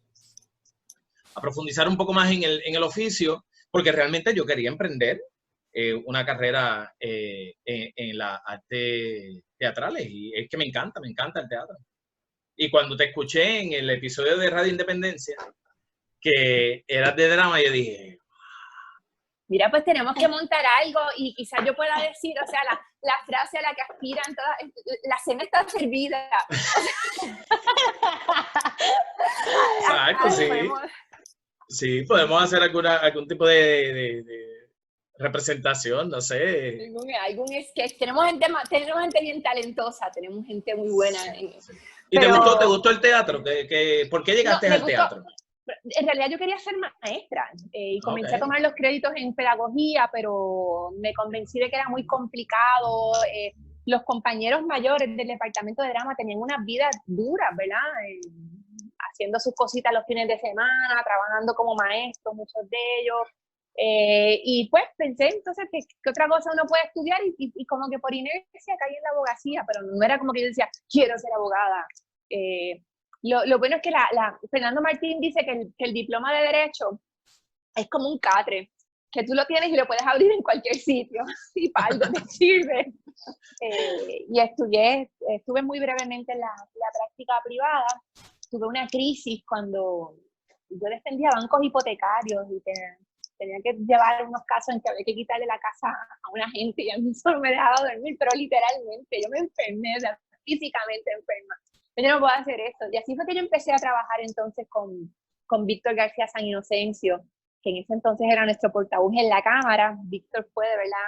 a profundizar un poco más en el oficio, porque realmente yo quería emprender una carrera en las artes teatrales. Y es que me encanta el teatro. Y cuando te escuché en el episodio de Radio Independencia, que eras de drama, yo dije, mira, pues tenemos que montar algo y quizás yo pueda decir, o sea, la frase a la que aspiran todas, la cena está servida. Exacto, sí. Sí, podemos hacer algún tipo de representación, no sé. Algún sketch. Tenemos gente bien talentosa, tenemos gente muy buena. ¿Y pero, te gustó el teatro? ¿Por qué llegaste al teatro? En realidad yo quería ser maestra y comencé a tomar los créditos en pedagogía, pero me convencí de que era muy complicado. Los compañeros mayores del departamento de drama tenían unas vidas duras, ¿verdad? Haciendo sus cositas los fines de semana, trabajando como maestros, muchos de ellos. Y pues pensé entonces que otra cosa uno puede estudiar y como que por inercia caí en la abogacía, pero no era como que yo decía, quiero ser abogada. Lo bueno es que Fernando Martín dice que el diploma de Derecho es como un catre, que tú lo tienes y lo puedes abrir en cualquier sitio, y para algo te sirve. Y estuve muy brevemente en la práctica privada. Tuve una crisis cuando yo defendía bancos hipotecarios y tenía que llevar unos casos en que había que quitarle la casa a una gente y a mí solo me dejaba dormir, pero literalmente yo me enfermé, o sea, físicamente enferma. Yo no puedo hacer esto. Y así fue que yo empecé a trabajar entonces con Víctor García San Inocencio, que en ese entonces era nuestro portavoz en la Cámara. Víctor fue de verdad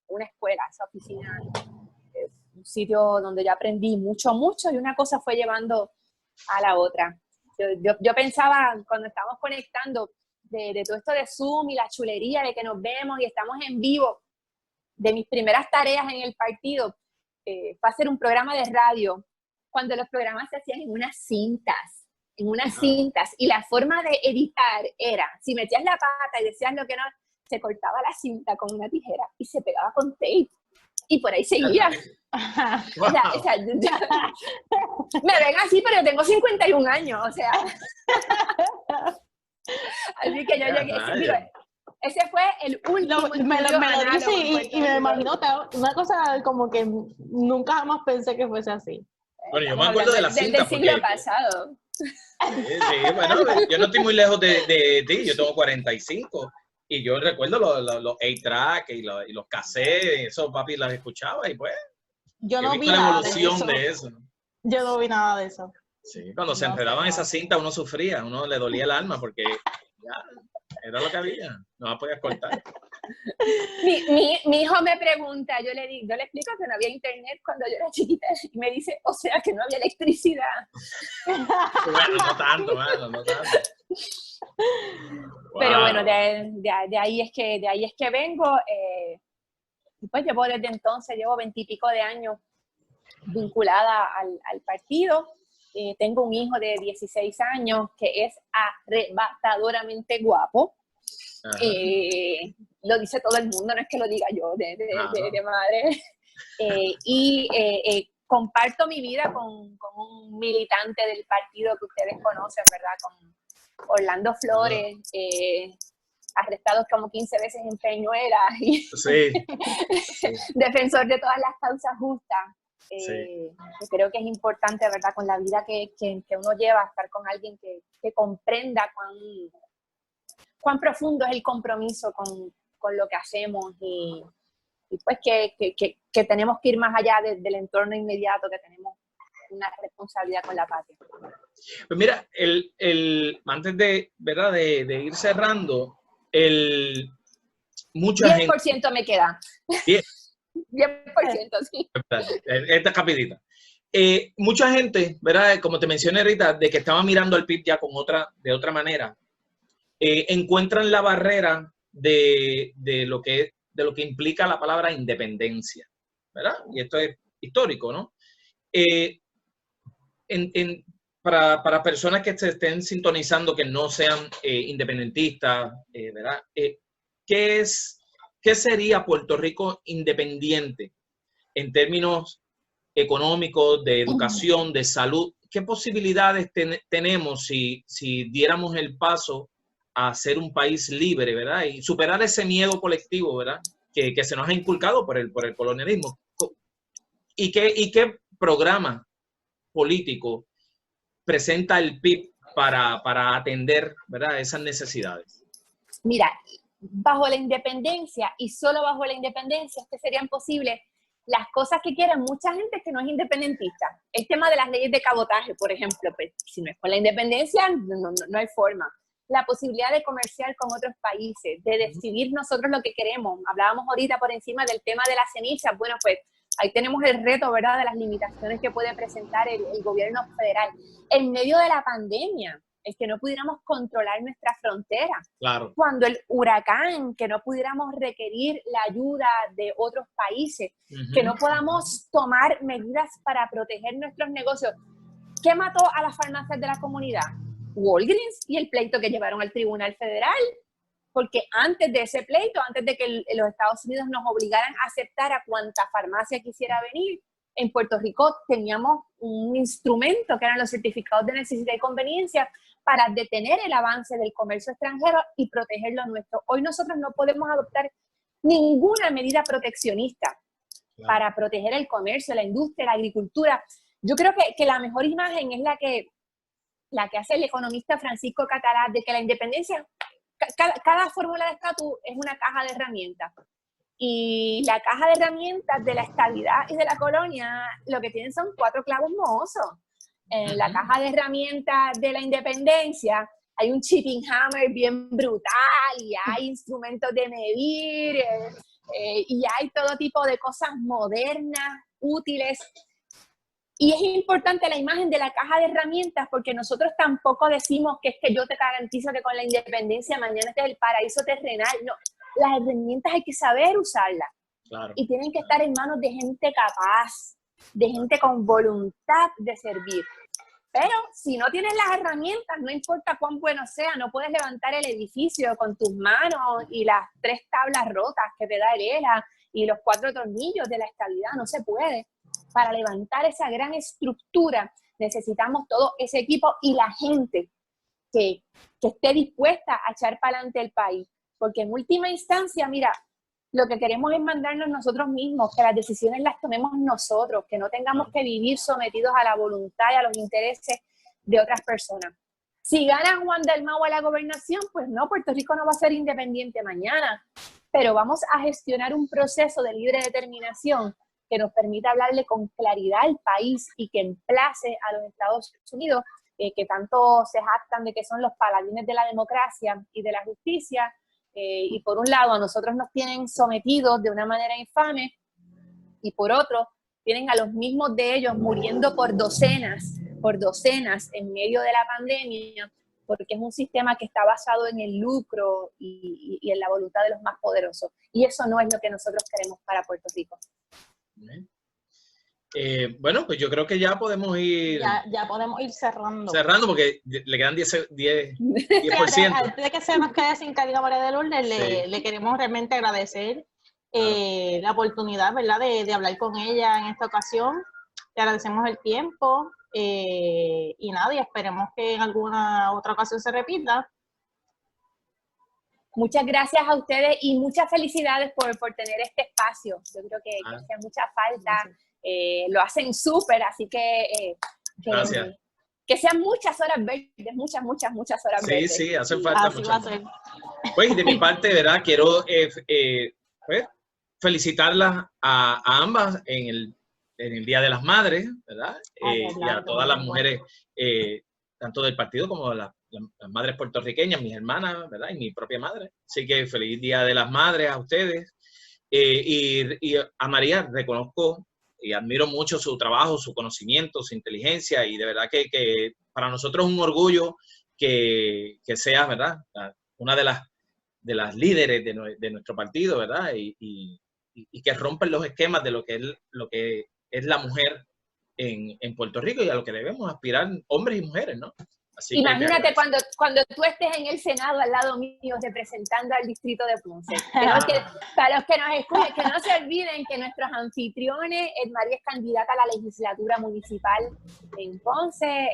una escuela, esa oficina, un sitio donde yo aprendí mucho, y una cosa fue llevando a la otra. Yo pensaba cuando estábamos conectando de todo esto de Zoom y la chulería de que nos vemos y estamos en vivo, de mis primeras tareas en el partido fue hacer un programa de radio, cuando los programas se hacían en unas cintas, y la forma de editar era, si metías la pata y decías lo que no, se cortaba la cinta con una tijera y se pegaba con tape, y por ahí seguía. Wow. O sea, me ven así, pero yo tengo 51 años, o sea. Así que yo llegué, ese fue el último. Me lo dice y me imagino una cosa como que nunca jamás pensé que fuese así. Bueno, yo me acuerdo de la cinta. Del siglo pasado. Sí, bueno, yo no estoy muy lejos de ti, yo tengo 45 y yo recuerdo los 8-track y los cassettes, eso papi las escuchaba y pues yo no vi la nada evolución de eso. Yo no vi nada de eso. Sí, cuando se enredaban esas cintas uno sufría, uno le dolía el alma porque ya era lo que había, no la podías cortar. Mi hijo me pregunta, yo le explico que no había internet cuando yo era chiquita y me dice, o sea que no había electricidad. Bueno, no tanto, no tanto. Wow. Pero bueno, de ahí es que vengo. Pues desde entonces, llevo 20 y pico de años vinculada al partido. Tengo un hijo de 16 años que es arrebatadoramente guapo. Lo dice todo el mundo, no es que lo diga yo de madre. Comparto mi vida con un militante del partido que ustedes conocen, ¿verdad? Con Orlando Flores, arrestados como 15 veces en Peñuelas, y sí. defensor de todas las causas justas. Sí. Creo que es importante, ¿verdad? Con la vida que uno lleva, estar con alguien que comprenda cuán profundo es el compromiso con lo que hacemos y pues que tenemos que ir más allá del entorno inmediato, que tenemos una responsabilidad con la patria. Pues mira, antes ¿verdad? de ir cerrando, mucha 10% gente, me queda. 10%, sí. Esta capitita. Mucha gente, ¿verdad? Como te mencioné ahorita, de que estaba mirando al PIB ya de otra manera, encuentran la barrera de lo que implica la palabra independencia, ¿verdad? Y esto es histórico, ¿no? Para personas que se estén sintonizando, que no sean independentistas, ¿verdad? ¿Qué sería Puerto Rico independiente en términos económicos, de educación, de salud? ¿Qué posibilidades tenemos si diéramos el paso a ser un país libre, ¿verdad? Y superar ese miedo colectivo, ¿verdad? Que se nos ha inculcado por el colonialismo. ¿Y qué programa político presenta el PIB para atender, ¿verdad?, esas necesidades? Mira, bajo la independencia y solo bajo la independencia es que serían posibles las cosas que quieren mucha gente que no es independentista. El tema de las leyes de cabotaje, por ejemplo, pues, si no es con la independencia, no hay forma. La posibilidad de comerciar con otros países, de decidir nosotros lo que queremos. Hablábamos ahorita por encima del tema de las cenizas. Bueno, pues ahí tenemos el reto, ¿verdad?, de las limitaciones que puede presentar el gobierno federal. En medio de la pandemia, el que no pudiéramos controlar nuestra frontera. Claro. Cuando el huracán, que no pudiéramos requerir la ayuda de otros países, que no podamos tomar medidas para proteger nuestros negocios. ¿Qué mató a las farmacias de la comunidad? Walgreens y el pleito que llevaron al Tribunal Federal. Porque antes de ese pleito, antes de que los Estados Unidos nos obligaran a aceptar a cuanta farmacia quisiera venir, en Puerto Rico teníamos un instrumento que eran los certificados de necesidad y conveniencia para detener el avance del comercio extranjero y proteger lo nuestro. Hoy nosotros no podemos adoptar ninguna medida proteccionista para proteger el comercio, la industria, la agricultura. Yo creo que la mejor imagen es la que hace el economista Francisco Catalá, de que la independencia, cada fórmula de estatus es una caja de herramientas. Y la caja de herramientas de la estabilidad y de la colonia, lo que tienen son 4 clavos mohosos. En la caja de herramientas de la independencia hay un chipping hammer bien brutal y hay instrumentos de medir y hay todo tipo de cosas modernas, útiles. Y es importante la imagen de la caja de herramientas porque nosotros tampoco decimos que es que yo te garantizo que con la independencia mañana este es el paraíso terrenal. No, las herramientas hay que saber usarlas. Claro. Y tienen que estar en manos de gente capaz, de gente con voluntad de servir. Pero si no tienes las herramientas, no importa cuán bueno sea, no puedes levantar el edificio con tus manos y las 3 tablas rotas que te da el ELA y los 4 tornillos de la estabilidad, no se puede. Para levantar esa gran estructura necesitamos todo ese equipo y la gente que esté dispuesta a echar para adelante el país. Porque en última instancia, mira, lo que queremos es mandarnos nosotros mismos, que las decisiones las tomemos nosotros, que no tengamos que vivir sometidos a la voluntad y a los intereses de otras personas. Si gana Juan Dalmau a la gobernación, pues no, Puerto Rico no va a ser independiente mañana, pero vamos a gestionar un proceso de libre determinación que nos permita hablarle con claridad al país y que emplace a los Estados Unidos, que tanto se jactan de que son los paladines de la democracia y de la justicia, y por un lado a nosotros nos tienen sometidos de una manera infame y por otro tienen a los mismos de ellos muriendo por docenas en medio de la pandemia, porque es un sistema que está basado en el lucro y en la voluntad de los más poderosos. Y eso no es lo que nosotros queremos para Puerto Rico. Bueno, pues yo creo que ya podemos ir... Ya podemos ir cerrando. Cerrando porque le quedan 10%. Antes de que se nos quede sin carga María de Lourdes, le queremos realmente agradecer la oportunidad, ¿verdad?, de hablar con ella en esta ocasión. Le agradecemos el tiempo y nada, y esperemos que en alguna otra ocasión se repita. Muchas gracias a ustedes y muchas felicidades por tener este espacio. Yo creo que hacía mucha falta. Lo hacen súper, así que gracias. Que sean muchas horas verdes, muchas horas verdes. Sí, hacen falta muchas. Pues de mi parte, ¿verdad? Quiero pues, felicitarlas a ambas en el Día de las Madres, ¿verdad? Y a todas las mujeres, tanto del partido como las madres puertorriqueñas, mis hermanas, ¿verdad? Y mi propia madre. Así que feliz Día de las Madres a ustedes. Y a María reconozco y admiro mucho su trabajo, su conocimiento, su inteligencia, y de verdad que para nosotros es un orgullo que seas, ¿verdad?, una de las líderes de nuestro partido, ¿verdad? Y que rompen los esquemas de lo que es la mujer en Puerto Rico y a lo que debemos aspirar hombres y mujeres, ¿no? Así imagínate cuando tú estés en el Senado al lado mío representando al distrito de Ponce. Para los que nos escuchen, que no se olviden que nuestros anfitriones, María es candidata a la legislatura municipal en Ponce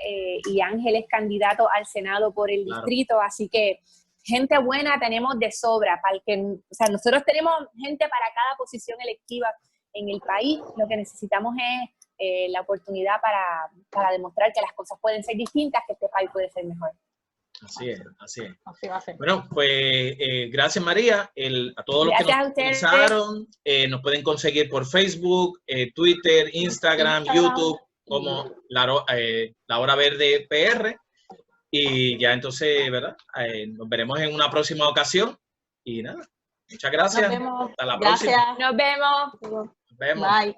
y Ángel es candidato al Senado por el distrito, así que gente buena tenemos de sobra. O sea, nosotros tenemos gente para cada posición electiva en el país. Lo que necesitamos es la oportunidad para demostrar que las cosas pueden ser distintas, que este país puede ser mejor. Así es. Así va a ser. Bueno, pues gracias María, a todos los que nos pensaron, nos pueden conseguir por Facebook, Twitter, Instagram, YouTube, como La Hora Verde PR, y ya entonces, ¿verdad? Nos veremos en una próxima ocasión, y nada, muchas gracias. Nos vemos. Hasta la próxima. Nos vemos. Nos vemos. Bye.